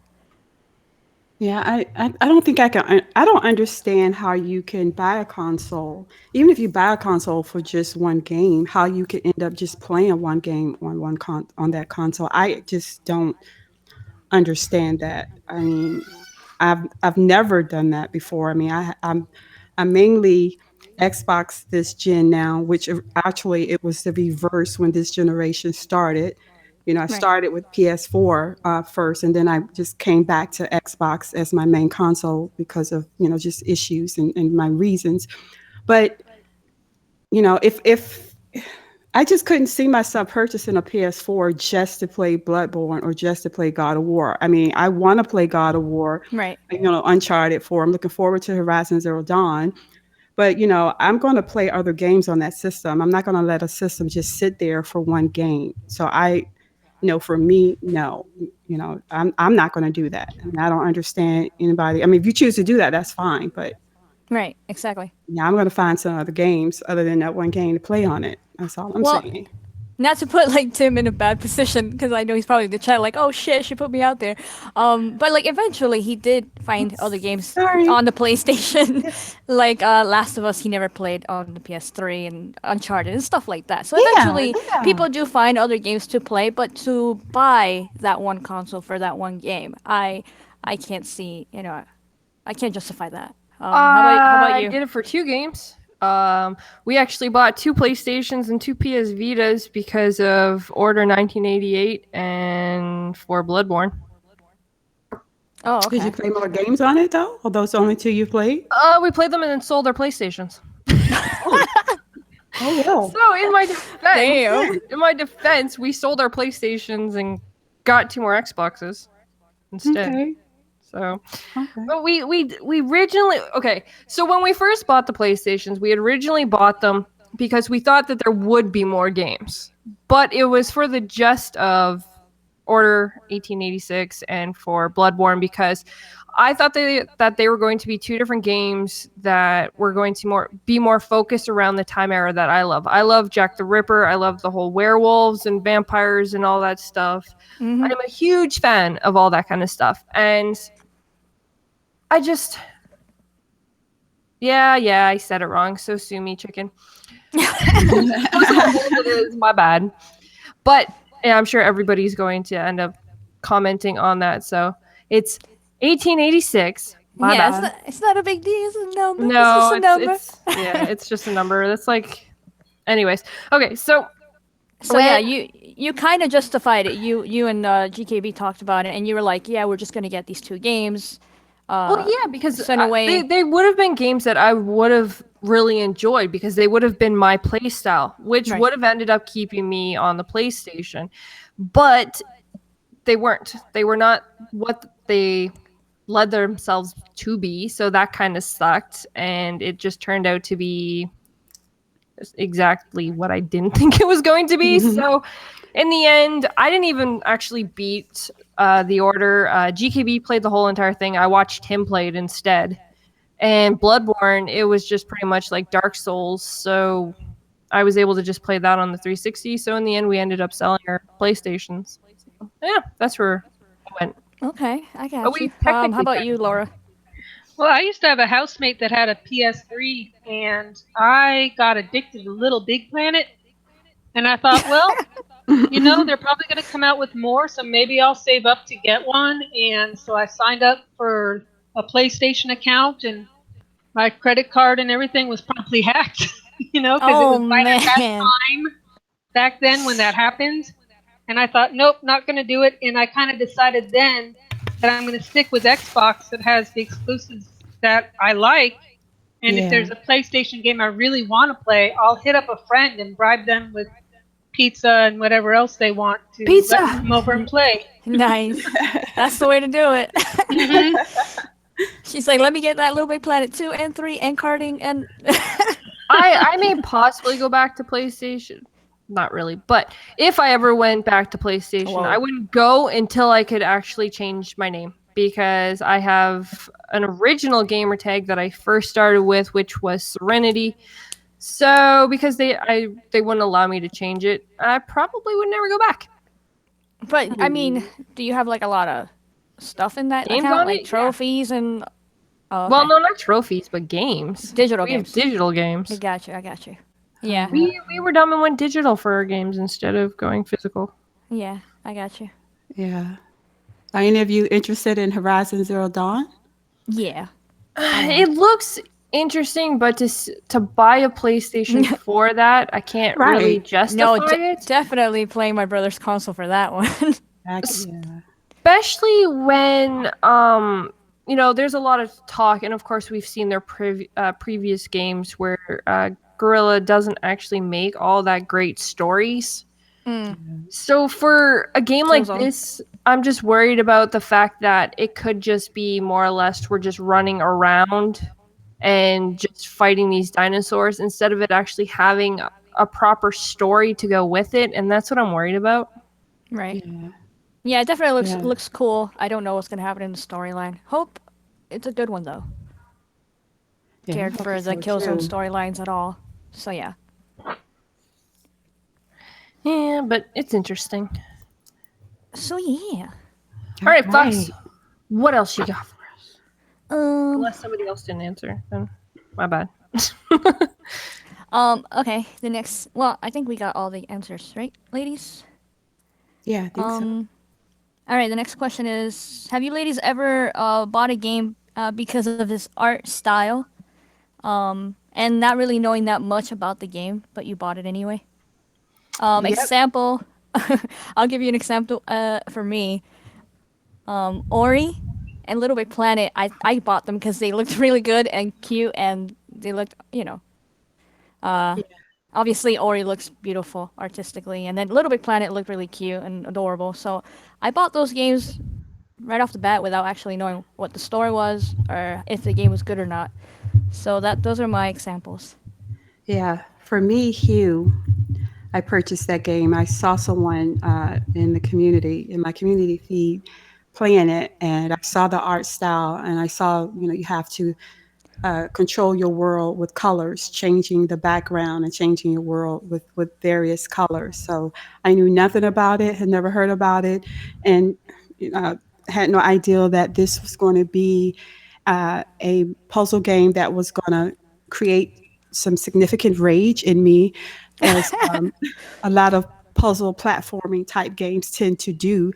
Yeah, I don't think I can. I don't understand how you can buy a console, even if you buy a console for just one game, how you can end up just playing one game on that console. I just don't understand that. I mean, I've never done that before. I mean, I'm mainly Xbox this gen now, which actually it was the reverse when this generation started. I started with PS4 first, and then I just came back to Xbox as my main console because of just issues and my reasons. But if I just couldn't see myself purchasing a PS4 just to play Bloodborne or just to play God of War. I mean, I want to play God of War,
right?
Uncharted 4. I'm looking forward to Horizon Zero Dawn. But, I'm going to play other games on that system. I'm not going to let a system just sit there for one game. So for me, no, I'm not going to do that. And I don't understand anybody. I mean, if you choose to do that, that's fine. But
right, exactly.
Yeah, I'm going to find some other games other than that one game to play on it. That's all I'm saying.
Not to put Tim in a bad position, because I know he's probably in the chat oh shit, she put me out there. But eventually he did find other games on the PlayStation, Last of Us. He never played on the PS3, and Uncharted and stuff like that. So eventually people do find other games to play, but to buy that one console for that one game, I can't see. I can't justify that. How about you?
I did it for 2 games. We actually bought 2 PlayStations and 2 PS Vitas because of Order 1988 and for Bloodborne.
Oh, okay.
Did you play more games on it though? Or those only 2 you played?
We played them and then sold our PlayStations.
Oh yeah.
So in my defense, we sold our PlayStations and got 2 more Xboxes instead.
Okay.
So,
Okay.
but we originally, okay. So when we first bought the PlayStations, we had originally bought them because we thought that there would be more games, but it was for the gist of Order 1886 and for Bloodborne, because I thought that they were going to be 2 different games that were going to be more focused around the time era that I love. I love Jack the Ripper. I love the whole werewolves and vampires and all that stuff.
Mm-hmm.
I'm a huge fan of all that kind of stuff. And I just, yeah, I said it wrong. So sue me, chicken. It is my bad. But yeah, I'm sure everybody's going to end up commenting on that. So it's 1886. My bad.
It's not a big deal. It's a number.
No,
it's just a number.
It's just a number. That's like, anyways. Okay, so
yeah, you kind of justified it. You and GKB talked about it, and you were like, yeah, we're just gonna get these 2 games.
Well, yeah, because
so in a way,
they would have been games that I would have really enjoyed because they would have been my play style, which would have ended up keeping me on the PlayStation. But they weren't. They were not what they led themselves to be, so that kind of sucked, and it just turned out to be exactly what I didn't think it was going to be. So in the end, I didn't even actually beat the Order. GKB played the whole entire thing. I watched him play it instead. And Bloodborne, it was just pretty much like Dark Souls, so I was able to just play that on the 360. So in the end, we ended up selling our PlayStations. Yeah, that's where I went.
Okay, I got you. How about you, Laura?
Well, I used to have a housemate that had a PS3, and I got addicted to Little Big Planet. And I thought, well, they're probably going to come out with more, so maybe I'll save up to get one. And so I signed up for a PlayStation account, and my credit card and everything was promptly hacked, because it was right at that time back then when that happened. And I thought, nope, not going to do it. And I kind of decided then that I'm going to stick with Xbox that has the exclusives that I like. And if there's a PlayStation game I really want to play, I'll hit up a friend and bribe them with pizza and whatever else they want to let them come over and play.
Nice. That's the way to do it. She's like, let me get that Little Big Planet 2 and 3 and karting and...
I may possibly go back to PlayStation. Not really, but if I ever went back to PlayStation, I wouldn't go until I could actually change my name, because I have an original gamer tag that I first started with, which was Serenity. So because they wouldn't allow me to change it, I probably would never go back.
But I mean, do you have like a lot of stuff in that
games
account, like trophies and? Oh, okay.
Well, no, not trophies, but games.
Digital games.
Digital games.
I got you. Yeah.
We were dumb and went digital for our games instead of going physical.
Yeah, I got you.
Yeah. Are any of you interested in Horizon Zero Dawn?
Yeah.
It looks interesting, but to buy a PlayStation for that, I can't really justify it.
Definitely playing my brother's console for that one.
Especially when there's a lot of talk, and of course we've seen their previous games where Guerrilla doesn't actually make all that great stories. So for a game like this, I'm just worried about the fact that it could just be more or less we're just running around and just fighting these dinosaurs instead of it actually having a proper story to go with it, and that's what I'm worried about.
Right. Yeah, it definitely looks cool. I don't know what's going to happen in the storyline. Hope it's a good one, though. Cared for the Killzone storylines at all. So, yeah.
Yeah, but it's interesting.
So, yeah.
All right, Fox. What else you got for us? Unless somebody else didn't answer, then my bad.
Okay, the next... Well, I think we got all the answers, right, ladies?
Yeah, I think so.
All right, the next question is, have you ladies ever bought a game because of its art style and not really knowing that much about the game, but you bought it anyway? Example, I'll give you an example for me. Ori and Little Big Planet, I bought them because they looked really good and cute, and they looked, I Obviously, Ori looks beautiful artistically, and then Little Big Planet looked really cute and adorable. So I bought those games right off the bat without actually knowing what the story was or if the game was good or not. So those are my examples.
Yeah, for me, Hue, I purchased that game. I saw someone in the community, in my community feed, playing it, and I saw the art style, and I saw, you have to control your world with colors, changing the background and changing your world with various colors. So I knew nothing about it, had never heard about it, and uh, had no idea that this was going to be a puzzle game that was going to create some significant rage in me, as a lot of puzzle platforming type games tend to do.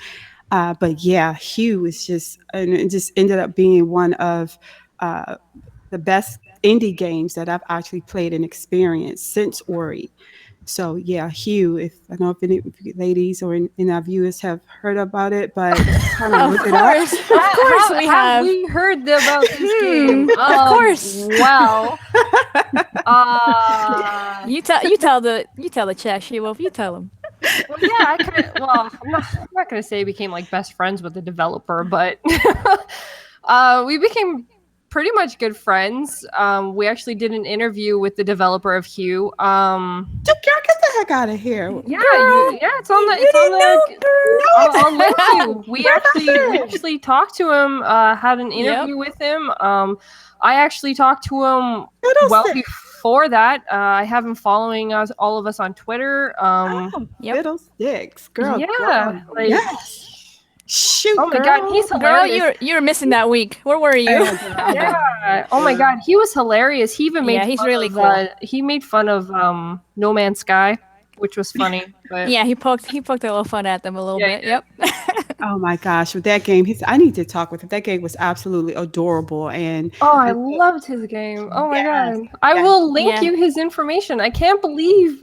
But yeah, Hue is just, and it just ended up being one of uh, the best indie games that I've actually played and experienced since Ori. So yeah, Hue. If I don't know if any ladies or any our viewers have heard about it, but kind of look it up.
Of course we have.
We heard about this game?
Of course.
Wow.
You tell the chat, SheWulf. You tell them.
Well, yeah, I'm not gonna say I became like best friends with the developer, but we became pretty much good friends. We actually did an interview with the developer of Hue.
Girl, get the heck out of here.
Yeah, it's on YouTube. We actually talked to him. Had an interview with him. I actually talked to him before that. I have him following all of us on Twitter.
Fiddlesticks, girl.
Yeah,
girl. Yes. Shoot,
oh my God, he's hilarious.
Girl, you're missing that week. Where were you?
Yeah. Oh my God, he was hilarious. He even made
he's really cool.
He made fun of No Man's Sky, which was funny. But
yeah, he poked a little fun at them a little bit. Yep.
Oh my gosh, with that game, I need to talk with him. That game was absolutely adorable, and
I loved his game. Oh my God, I will link you his information. I can't believe,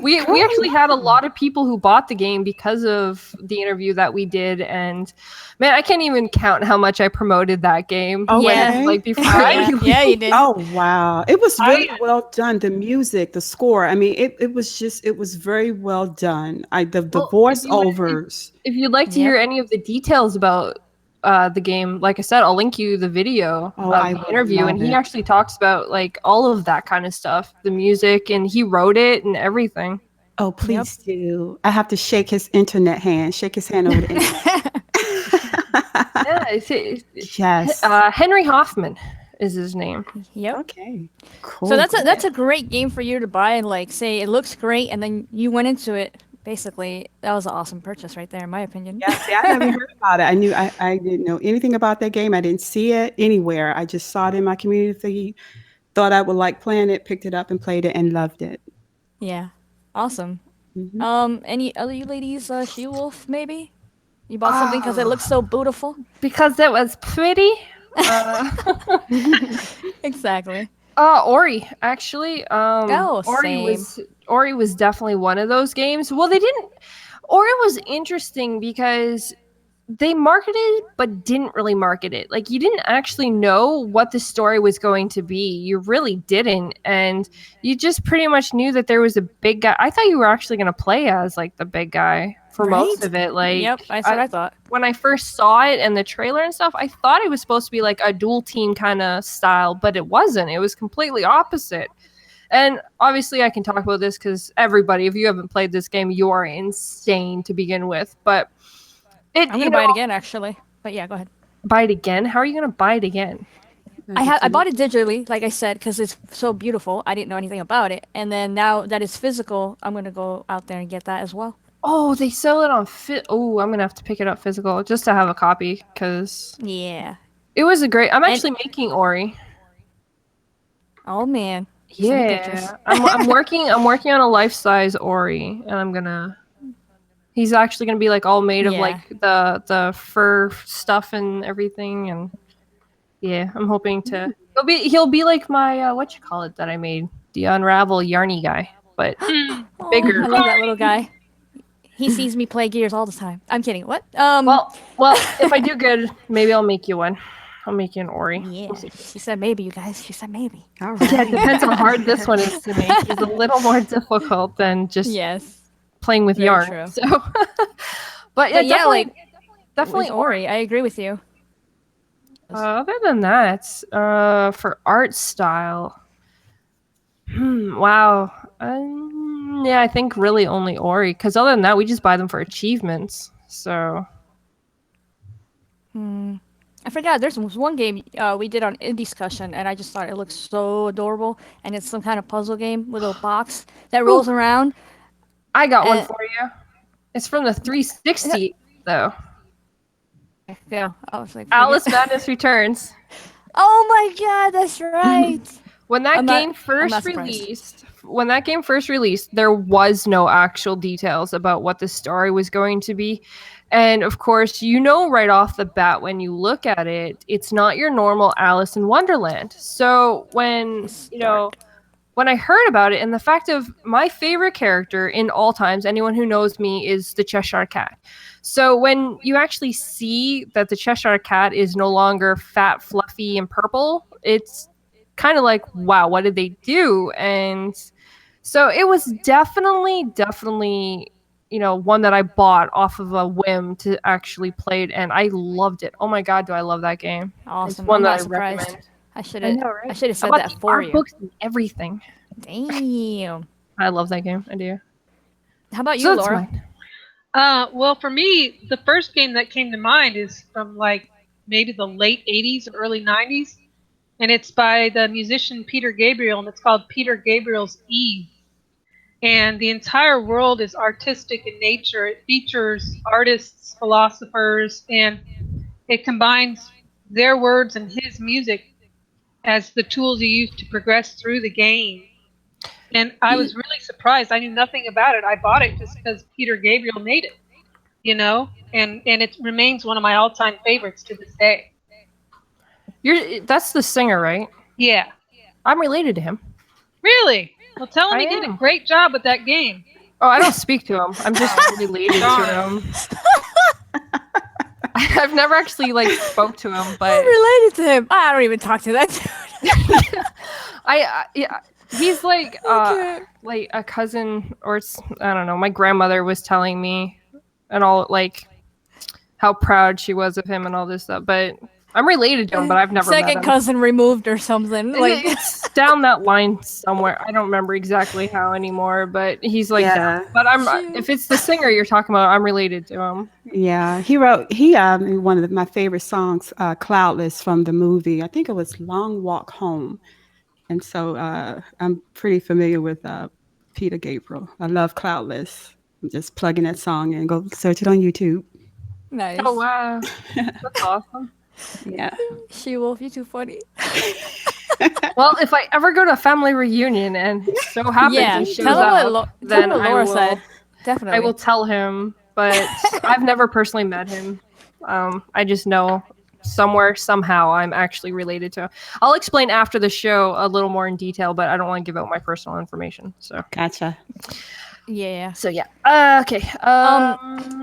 we actually had a lot of people who bought the game because of the interview that we did, and man, I can't even count how much I promoted that game.
Oh
yeah, like before.
Yeah, you did.
Oh wow, it was really well done. The music, the score. I mean, it was very well done. The voiceovers.
If you'd like to hear any of the details about the game, like I said, I'll link you the video of the interview, and he actually talks about like all of that kind of stuff, the music, and he wrote it and everything.
Oh, please do. I have to shake his hand over the internet. Yes.
Henry Hoffman is his name.
Yep.
Okay. Cool.
So that's a great game for you to buy and like say it looks great, and then you went into it. Basically, that was an awesome purchase right there, in my opinion.
Yeah, see, I haven't heard about it. I didn't know anything about that game. I didn't see it anywhere. I just saw it in my community, thought I would like playing it, picked it up and played it and loved it.
Yeah, awesome.
Mm-hmm.
Any other you ladies, SheWulf maybe? You bought something because it looks so beautiful?
Because it was pretty.
Exactly.
Ori, actually.
Same.
Ori was definitely one of those games. Well, Ori was interesting because they marketed but didn't really market it. Like, you didn't actually know what the story was going to be. You really didn't. And you just pretty much knew that there was a big guy. I thought you were actually going to play as like the big guy for most of it. Like,
yep, that's what I thought.
When I first saw it and the trailer and stuff, I thought it was supposed to be like a dual team kind of style, but it wasn't. It was completely opposite. And obviously I can talk about this because everybody, if you haven't played this game, you are insane to begin with. But
I'm going to buy it again, actually. But yeah, go ahead.
Buy it again? How are you going to buy it again?
I bought it digitally, like I said, because it's so beautiful. I didn't know anything about it. And then now that it's physical, I'm going to go out there and get that as well.
Oh, they sell it on Oh, I'm going to have to pick it up physical just to have a copy because...
Yeah.
It was I'm actually making Ori.
Oh, man.
Yeah. I'm working on a life-size Ori, and he's actually gonna be like all made of like the fur stuff and everything, and yeah, I'm hoping to he'll be like my what you call it that I made, the Unravel Yarny guy, but bigger.
I love that little guy. He sees me play Gears all the time. I'm kidding. What?
Well, if I do good, maybe I'll make you one. I'll make you an Ori.
Yeah.
We'll see.
She said maybe, you guys. She said maybe.
All right.
Yeah, it depends how hard this one is to make. It's a little more difficult than just
Yes.
playing with
Very
yarn.
true.
So, but yeah,
But yeah,
definitely,
like
definitely
with Ori, I agree with you.
Other than that, for art style, wow. Yeah, I think really only Ori. Because other than that, we just buy them for achievements. So.
I forgot. There's one game we did on Indiscussion, and I just thought it looked so adorable. And it's some kind of puzzle game with a box that rolls around.
I got one
And-
for you. It's from the 360, though.
Yeah, I was like,
Alice Madness Returns.
oh my god, that's right.
When that
I'm not-
game
I'm
first
not surprised.
released, there was no actual details about what the story was going to be. And of course, you know right off the bat when you look at it, it's not your normal Alice in Wonderland. So when,
It's
you know,
dark.
when I heard about it, and the fact of my favorite character in all times, anyone who knows me, is the Cheshire Cat. So when you actually see that the Cheshire Cat is no longer fat, fluffy, and purple, it's kind of like, wow, what did they do? And so it was definitely, one that I bought off of a whim to actually play it, and I loved it. Oh my god, do I love that game. It's
Awesome.
one
I'm
that
not
I
surprised.
recommend.
I should
I
have.
know, right?
I should have
I
said
bought
that
the
for
art
you.
books and everything.
Damn.
I love that game. I do.
How about you,
So that's
Laura?
mine.
Well, for me, the first game that came to mind is from like maybe the late 80s or early 90s, and it's by the musician Peter Gabriel, and it's called Peter Gabriel's Eve. And the entire world is artistic in nature. It features artists, philosophers, and it combines their words and his music as the tools you use to progress through the game. And I was really surprised. I knew nothing about it. I bought it just because Peter Gabriel made it, and it remains one of my all-time favorites to this day.
That's the singer, right?
Yeah.
I'm related to him.
Really? Well, tell him
I
he did a
am.
great job with that game.
Oh, I don't speak to him. I'm just related to him. I've never actually spoke to him, but
I'm related to him. I don't even talk to that dude.
yeah, he's like a cousin, or I don't know. My grandmother was telling me and all how proud she was of him and all this stuff, but I'm related to him, but I've never met
Second
him.
cousin removed or something. Like
It's down that line somewhere. I don't remember exactly how anymore, but he's
Yeah.
down. But if it's the singer you're talking about, I'm related to him.
Yeah, he one of my favorite songs, "Cloudless" from the movie. I think it was "Long Walk Home," and so I'm pretty familiar with Peter Gabriel. I love "Cloudless." I'm just plugging that song in. Go search it on YouTube.
nice.
Oh wow, that's awesome.
Yeah.
SheWulf, you too funny.
Well, if I ever go to a family reunion and so happens
Yeah,
he shows
tell him
up, then
what
I
Laura
will.
said. Definitely.
I will tell him, but I've never personally met him. I just know somewhere, somehow, I'm actually related to him. I'll explain after the show a little more in detail, but I don't want to give out my personal information. So
Gotcha.
Yeah.
So yeah. Okay.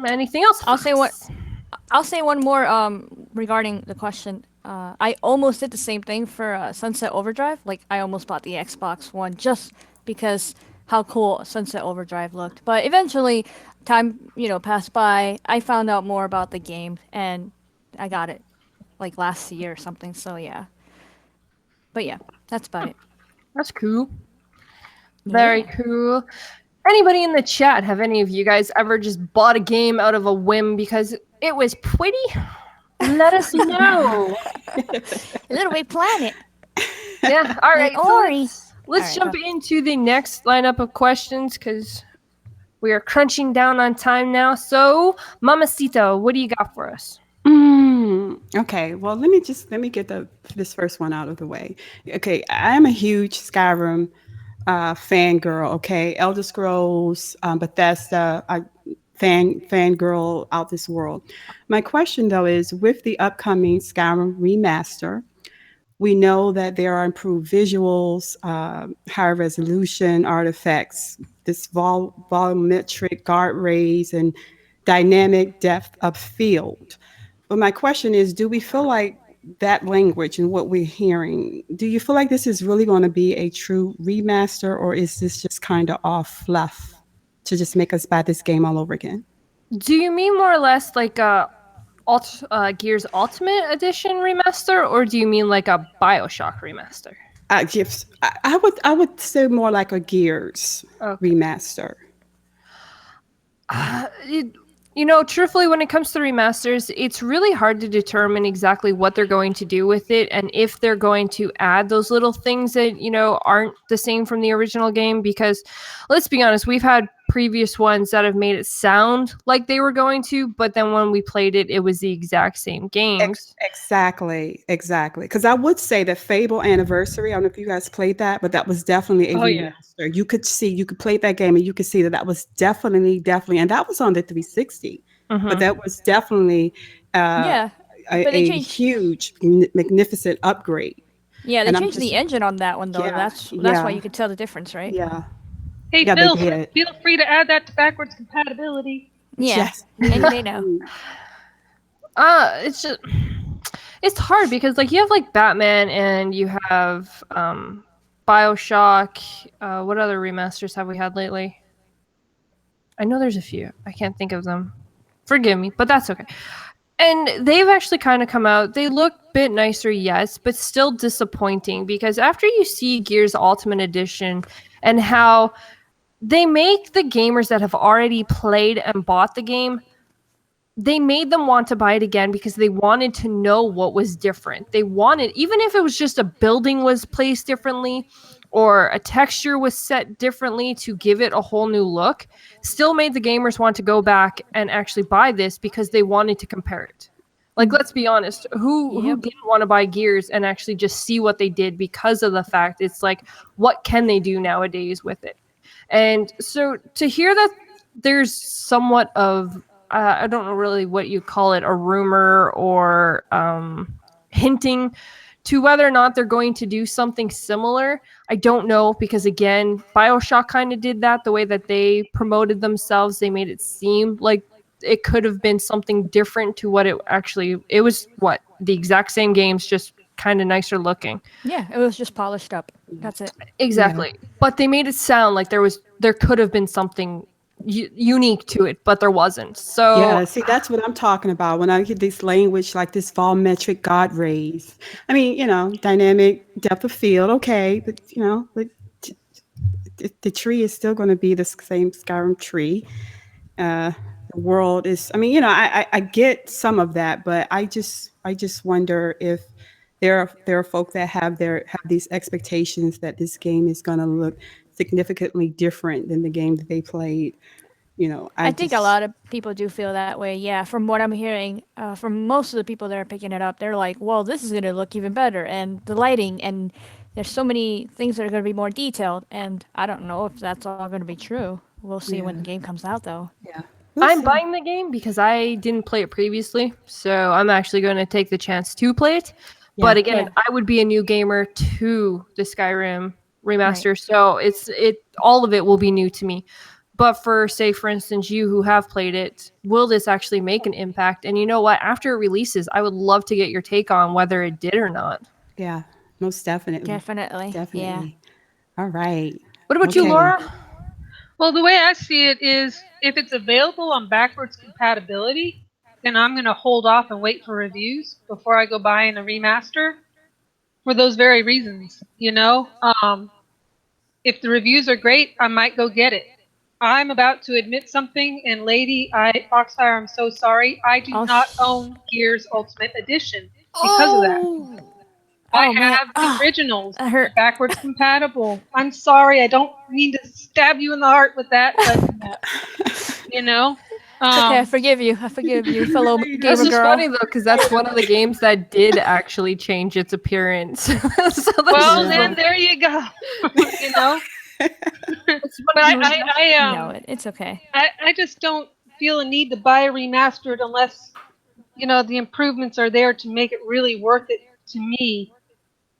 Anything else?
I'll say one more regarding the question. I almost did the same thing for Sunset Overdrive. Like I almost bought the Xbox One just because how cool Sunset Overdrive looked. But eventually, time passed by. I found out more about the game and I got it like last year or something. So yeah. But yeah, that's about it.
That's cool. Very cool. Anybody in the chat, have any of you guys ever just bought a game out of a whim because it was pretty? Let us know.
Little Big Planet.
Yeah. All right.
Like
So
Ori.
let's
All right,
jump into the next lineup of questions because we are crunching down on time now. So, Mamacita, what do you got for us?
Okay, well, let me get this first one out of the way. Okay, I'm a huge Skyrim fangirl. Okay, Elder Scrolls, Bethesda, fangirl out this world. My question though is, with the upcoming Skyrim remaster, we know that there are improved visuals, higher resolution artifacts, this volumetric guard rays, and dynamic depth of field. But my question is, do we feel like that language and what we're hearing, do you feel like this is really going to be a true remaster, or is this just kind of all fluff to just make us buy this game all over again?
Do you mean more or less like a Gears Ultimate Edition remaster, or do you mean like a BioShock remaster?
I would say more like a Gears remaster.
Truthfully, when it comes to remasters, it's really hard to determine exactly what they're going to do with it and if they're going to add those little things that, aren't the same from the original game. Because let's be honest, we've had previous ones that have made it sound like they were going to, but then when we played it, it was the exact same games.
Exactly. Because I would say that Fable Anniversary, I don't know if you guys played that, but that was definitely a remaster. Yeah. You could play that game and you could see that was definitely, and that was on the 360. Mm-hmm. But that was definitely a huge, magnificent upgrade.
Yeah, they changed the engine on that one, though. Yeah, that's why you could tell the difference, right?
Yeah.
Hey, Phil, feel free to add that to backwards compatibility.
Yeah, yes. They know.
It's hard because you have Batman and you have BioShock. What other remasters have we had lately? I know there's a few. I can't think of them. Forgive me, but that's okay. And they've actually kind of come out. They look a bit nicer, yes, but still disappointing because after you see Gears Ultimate Edition and how they make the gamers that have already played and bought the game, they made them want to buy it again because they wanted to know what was different. They wanted, even if it was just a building was placed differently or a texture was set differently to give it a whole new look, still made the gamers want to go back and actually buy this because they wanted to compare it. Let's be honest, who didn't want to buy Gears and actually just see what they did because of the fact it's what can they do nowadays with it? And so to hear that there's somewhat of, I don't know really what you call it, a rumor or hinting to whether or not they're going to do something similar, I don't know, because again, BioShock kind of did that the way that they promoted themselves. They made it seem like it could have been something different to what it was the exact same games, just kind of nicer looking.
Yeah, it was just polished up. That's it.
Exactly. Yeah. But they made it sound like there could have been something unique to it, but there wasn't. So
yeah, see, that's what I'm talking about when I hear this language like this volumetric God rays. I mean, dynamic depth of field, okay, but the tree is still going to be the same Skyrim tree. The world is, I mean, I get some of that, but I just wonder if there are folk that have these expectations that this game is going to look significantly different than the game that they played.
I think a lot of people do feel that way. Yeah, from what I'm hearing, from most of the people that are picking it up, they're like, well, this is going to look even better. And the lighting, and there's so many things that are going to be more detailed. And I don't know if that's all going to be true. We'll see when the game comes out, though.
Yeah.
I'm buying the game because I didn't play it previously. So I'm actually going to take the chance to play it. Yeah. But again, I would be a new gamer to the Skyrim remaster. Right. So all of it will be new to me. But for instance, you who have played it, will this actually make an impact? And you know what? After it releases, I would love to get your take on whether it did or not.
Yeah, most definitely.
Definitely. Yeah.
All right.
What about you, Laura?
Well, the way I see it is if it's available on backwards compatibility, then I'm going to hold off and wait for reviews before I go buying a remaster for those very reasons. If the reviews are great, I might go get it. I'm about to admit something, and Foxfire, I'm so sorry. I do not own Gears Ultimate Edition because of that. I have the originals, backwards compatible. I'm sorry, I don't mean to stab you in the heart with that, but
it's okay, I forgive you, fellow gamer girl.
This is funny though, because that's one of the games that did actually change its appearance.
Then there you go.
It's okay.
I just don't feel a need to buy a remastered unless the improvements are there to make it really worth it to me.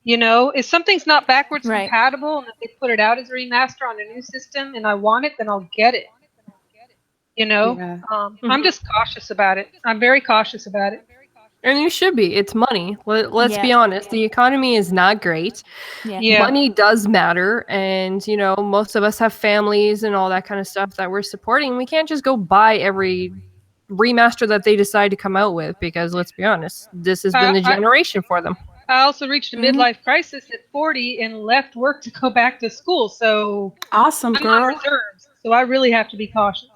If something's not backwards compatible and if they put it out as a remaster on a new system and I want it, then I'll get it. I'm just cautious about it. I'm very cautious about it.
And you should be. It's money. Let's be honest. The economy is not great.
Yeah.
Money does matter. And, you know, most of us have families and all that kind of stuff that we're supporting. We can't just go buy every remaster that they decide to come out with because, let's be honest, this has been the generation for them.
I also reached a midlife crisis at 40 and left work to go back to school. So
awesome,
I'm
girl.
on reserves, so I really have to be cautious.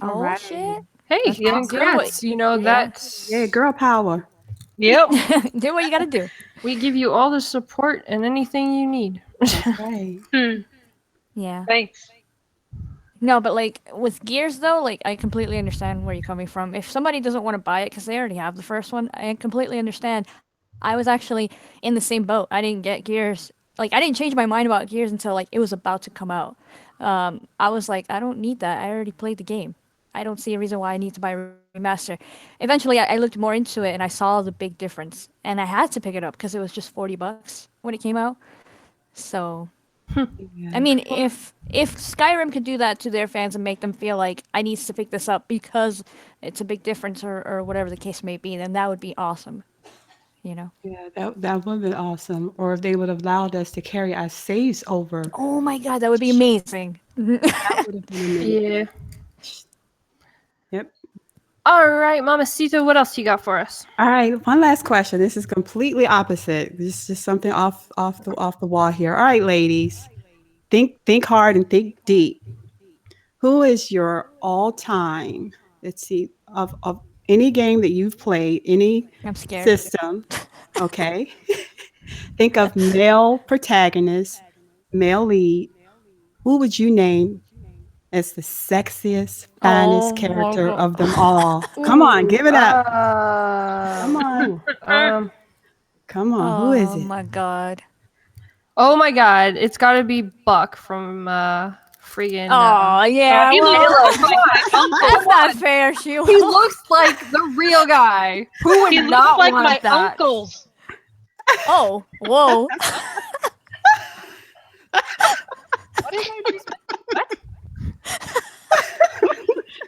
Oh,
right.
shit.
Hey, congrats. You know, that's...
Yeah, girl power.
Yep.
Do what you gotta do.
We give you all the support and anything you need.
That's right.
Yeah.
Thanks.
No, but like with Gears though, like I completely understand where you're coming from. If somebody doesn't want to buy it because they already have the first one, I completely understand. I was actually in the same boat. I didn't get Gears. Like I didn't change my mind about Gears until like it was about to come out. I was like, I don't need that. I already played the game. I don't see a reason why I need to buy a remaster. Eventually, I looked more into it and I saw the big difference, and I had to pick it up because it was just $40 when it came out. So, I mean, if Skyrim could do that to their fans and make them feel like I need to pick this up because it's a big difference or whatever the case may be, then that would be awesome. You know?
Yeah, that would have been awesome. Or if they would have allowed us to carry our saves over.
Oh my god, that would be amazing.
That would have been amazing.
Yeah.
Yep.
All right, Mamacita, what else you got for us?
All right, one last question. This is completely opposite. This is just something off the wall here. All right, ladies, think hard and think deep. Who is your all-time? Let's see, of any game that you've played, any
I'm scared.
system. Okay, think of male protagonist, male lead. Who would you name as the sexiest, finest character of them all? Come on, give it up. Come on. Come on. Who is it?
Oh my god.
Oh my god, it's got to be Buck from friggin'
Oh yeah,
he looks like my uncle.
that's not fair.
He looks like the real guy. Who would
He
not
looks like
want
my
that?
uncles.
Oh, whoa.
What did I just...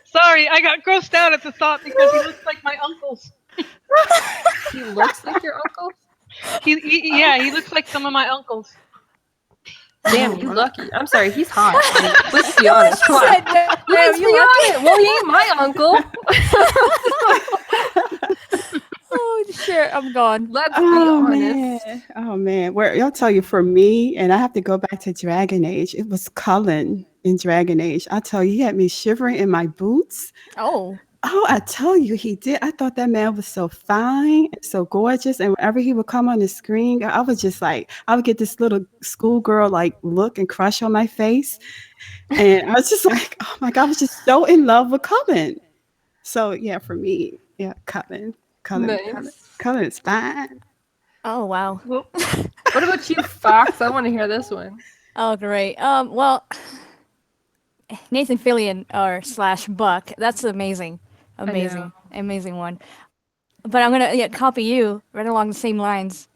Sorry, I got grossed out at the thought because he looks like my uncles.
He looks like your uncle?
He looks like some of my uncles.
Damn, you lucky. I'm sorry, he's hot. Like, let's be honest. Come on. Let's be honest. Well, he ain't my uncle.
Oh shit, I'm gone.
Let's be honest.
Man. Oh man. Where I'll tell you, for me, and I have to go back to Dragon Age. It was Cullen in Dragon Age. I tell you, he had me shivering in my boots.
Oh,
I tell you, he did. I thought that man was so fine and so gorgeous. And whenever he would come on the screen, I was just like, I would get this little schoolgirl like look and crush on my face. And I was just like, oh my God, I was just so in love with Cullen. So yeah, for me, yeah, Cullen is fine.
oh wow.
What about you, Fox? I want to hear this one.
Oh great. Well, Nathan Fillion or / Buck. That's amazing one. But I'm gonna copy you right along the same lines.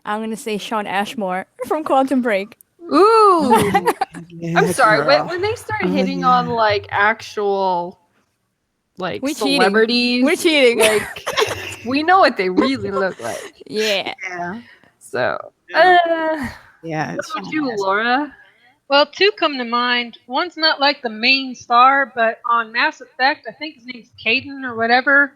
I'm gonna say Shawn Ashmore from Quantum Break.
Ooh.
Yeah,
I'm sorry.
girl.
When they started hitting on like actual like
We're
celebrities,
We're cheating.
like we know what they really look like.
Yeah.
Yeah.
So,
Yeah.
what about you, Laura?
Well, two come to mind. One's not like the main star, but on Mass Effect, I think his name's Caden or whatever.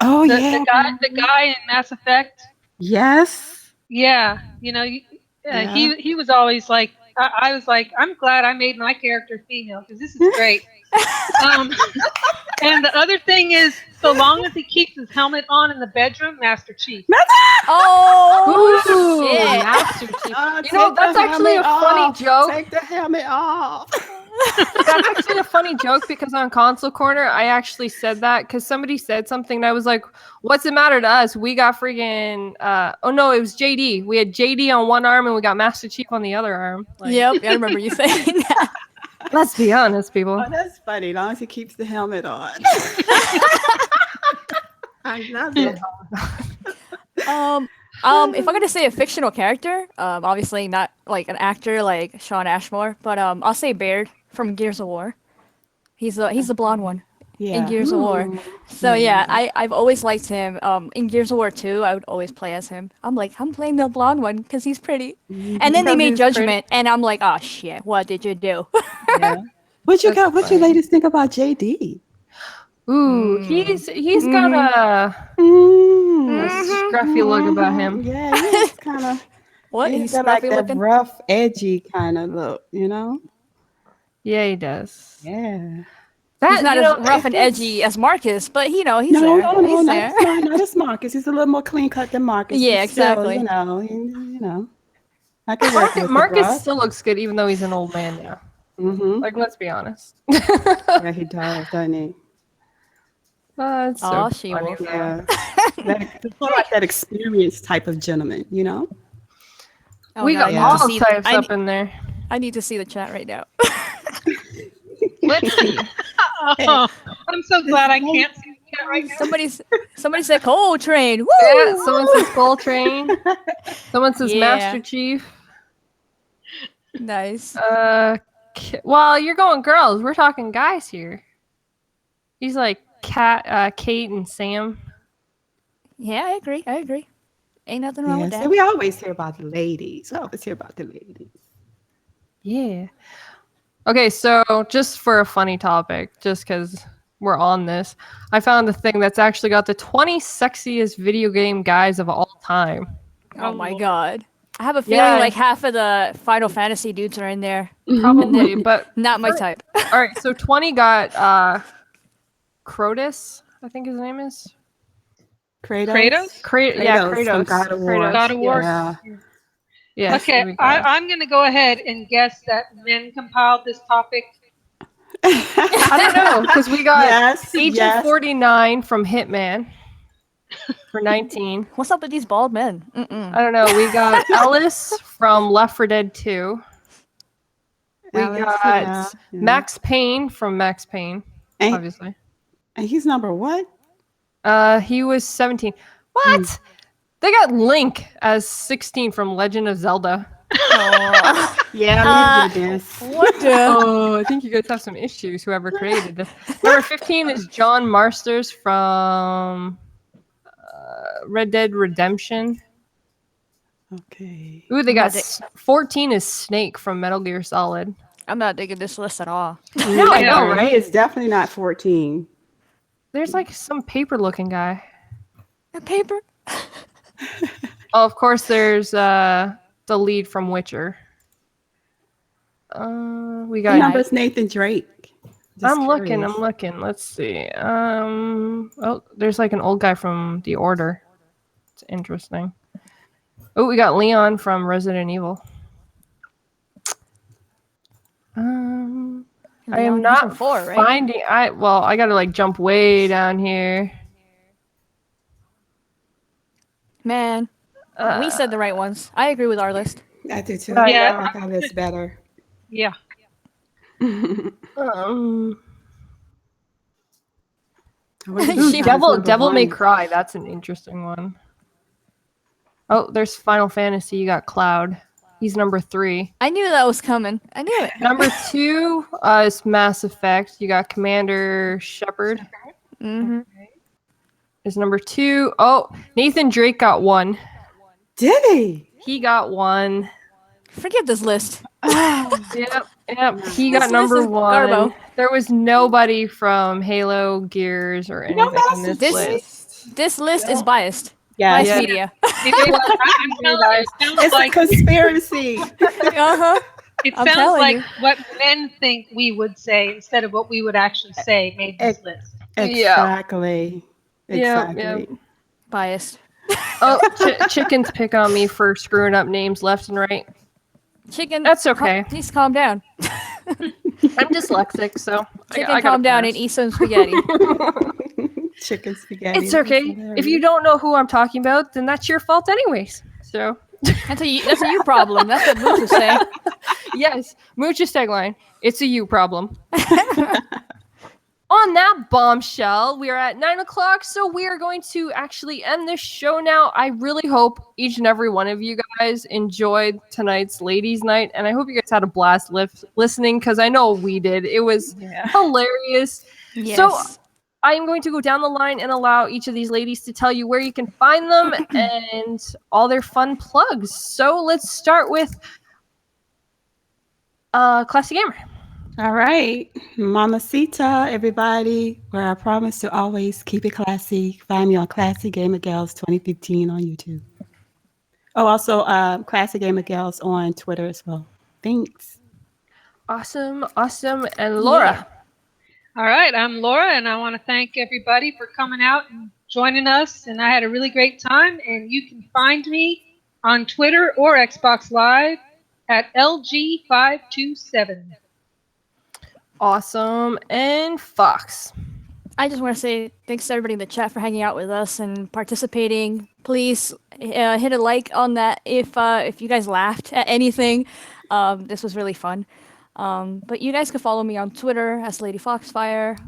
Oh
the,
yeah.
the guy in Mass Effect.
Yes.
Yeah, you know, he was always like, I was like, I'm glad I made my character female because this is great. And the other thing is, so long as he keeps his helmet on in the bedroom, Master Chief.
Oh shit.
Master Chief. You know, that's actually a funny joke.
Take the helmet off.
That's actually a funny joke because on Console Corner, I actually said that because somebody said something and I was like, what's the matter to us? We got freaking, oh no, it was JD. We had JD on one arm and we got Master Chief on the other arm. Like,
Yep, I remember you saying that.
Let's be honest, people.
Oh, that's funny. As long as he keeps the helmet on. I love it.
If I'm gonna say a fictional character, obviously not like an actor like Shawn Ashmore, but I'll say Baird from Gears of War. He's the blonde one. in Gears of War. So I've always liked him. In Gears of War 2, I would always play as him. I'm playing the blonde one because he's pretty. And then they made Judgment, and I'm like, oh shit, what did you do?
Yeah. What you ladies think about JD?
Ooh, he's got a scruffy look about him.
Yeah, he's kind of.
What?
He's got like that rough, edgy kind of look, you know?
Yeah, he does.
Yeah.
He's not as rough and edgy as Marcus, but he's there.
No, not as Marcus. He's a little more clean cut than Marcus.
Yeah, exactly.
Still, you know.
Marcus still looks good, even though he's an old man now. Like, let's be honest.
Yeah, he does, doesn't he?
It's so funny.
Yeah. That's more like that experienced type of gentleman, you know?
Oh, we got all types up in there.
I need to see the chat right now.
Let's see.
Oh, I'm so glad I can't see the chat right now.
Somebody said Coltrane. Woo!
Yeah, someone says Coltrane. Someone says Master Chief.
Nice.
Well, you're going girls. We're talking guys here. He's like Kate and Sam.
Yeah, I agree. Ain't nothing wrong with that.
So we always hear about the ladies.
Yeah. Okay, so just for a funny topic, just because we're on this, I found a thing that's actually got the 20 sexiest video game guys of all time.
Oh my god. I have a feeling like half of the Final Fantasy dudes are in there.
Probably, but
not my type.
All right, so 20 got Crotus, I think his name is.
Kratos?
Kratos.
From God of War.
God of War.
Yeah.
Okay, I'm going to go ahead and guess that men compiled this topic.
I don't know, because we got Agent 49 from Hitman for 19.
What's up with these bald men?
I don't know. We got Ellis from Left 4 Dead 2. We got Max Payne from Max Payne, obviously.
And he's number what?
He was 17. What? They got Link as 16 from Legend of Zelda.
Yeah, we did this.
What the?
Oh, I think you guys have some issues, whoever created this. Number 15 is John Marsters from Red Dead Redemption.
Okay.
Ooh, they got 14 is Snake from Metal Gear Solid.
I'm not digging this list at all.
No, I know, right?
It's definitely not 14.
There's like some paper-looking guy.
A paper?
Oh, of course, there's the lead from Witcher. We got
numbers Nathan Drake.
I'm looking. Let's see. Oh, there's like an old guy from The Order. It's interesting. Oh, we got Leon from Resident Evil. I am not finding. I gotta like jump way down here.
Man, we said the right ones. I agree with our list.
I do too.
Yeah,
I like our list better.
Yeah.
Devil May Cry. That's an interesting one. Oh, there's Final Fantasy. You got Cloud. He's number 3.
I knew that was coming. I knew it.
Number 2 is Mass Effect. You got Commander Shepard. Is number 2. Oh, Nathan Drake got 1.
Did he?
He got 1.
Forget this list.
Yep. He got number 1.
Garbo.
There was nobody from Halo, Gears, or anything in this list.
This list is biased.
Yeah.
Biased media.
It's like a conspiracy.
It sounds like what men think we would say instead of what we would actually say made this list.
Exactly.
Yeah.
Biased.
Oh, chickens pick on me for screwing up names left and right.
Chicken.
That's okay.
Please calm down.
I'm dyslexic, so
Chicken, calm down and eat some spaghetti.
Chicken spaghetti.
It's okay. If you don't know who I'm talking about, then that's your fault anyways. So
that's a you problem. That's what Mooch is saying.
Yes, Mooch's tagline. It's a you problem. On that bombshell, we are at 9:00, so we are going to actually end this show now. I really hope each and every one of you guys enjoyed tonight's ladies' night, and I hope you guys had a blast listening, because I know we did. It was hilarious.
Yes.
So I'm going to go down the line and allow each of these ladies to tell you where you can find them and all their fun plugs. So let's start with Classy Gamer.
All right, Mamacita, everybody, where I promise to always keep it classy. Find me on Classy Gamer Gals 2015 on YouTube. Oh, also Classy Gamer Gals on Twitter as well. Thanks.
Awesome. And Laura.
Yeah.
All right, I'm Laura, and I want to thank everybody for coming out and joining us. And I had a really great time. And you can find me on Twitter or Xbox Live at LG527.
Awesome. And Fox.
I just want to say thanks to everybody in the chat for hanging out with us and participating. Please hit a like on that if you guys laughed at anything. This was really fun. But you guys can follow me on Twitter as Lady Foxfire.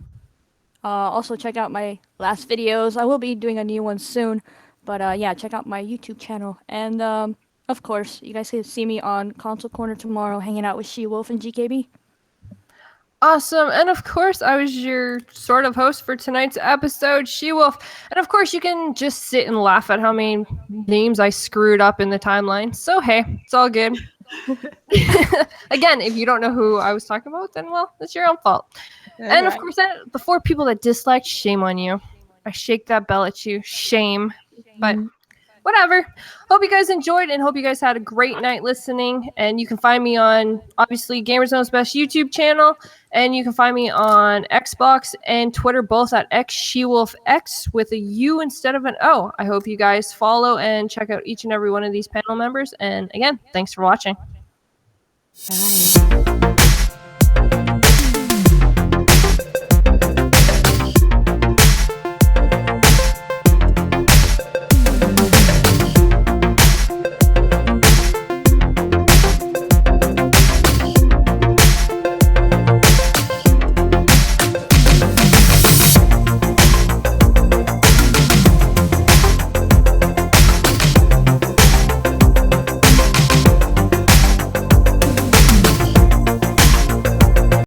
Also check out my last videos. I will be doing a new one soon. But yeah, check out my YouTube channel. And of course, you guys can see me on Console Corner tomorrow hanging out with SheWulf and GKB.
Awesome. And of course, I was your sort of host for tonight's episode, SheWulf. And of course, you can just sit and laugh at how many names I screwed up in the timeline. So, hey, it's all good. Again, if you don't know who I was talking about, then, well, it's your own fault. And of course, the 4 people that disliked, shame on you. I shake that bell at you. Shame. But whatever. Hope you guys enjoyed and hope you guys had a great night listening. And you can find me on, obviously, Gamerzone's Best YouTube channel. And you can find me on Xbox and Twitter, both at xSHEWULFx with a U instead of an O. I hope you guys follow and check out each and every one of these panel members. And again, thanks for watching.
Bye.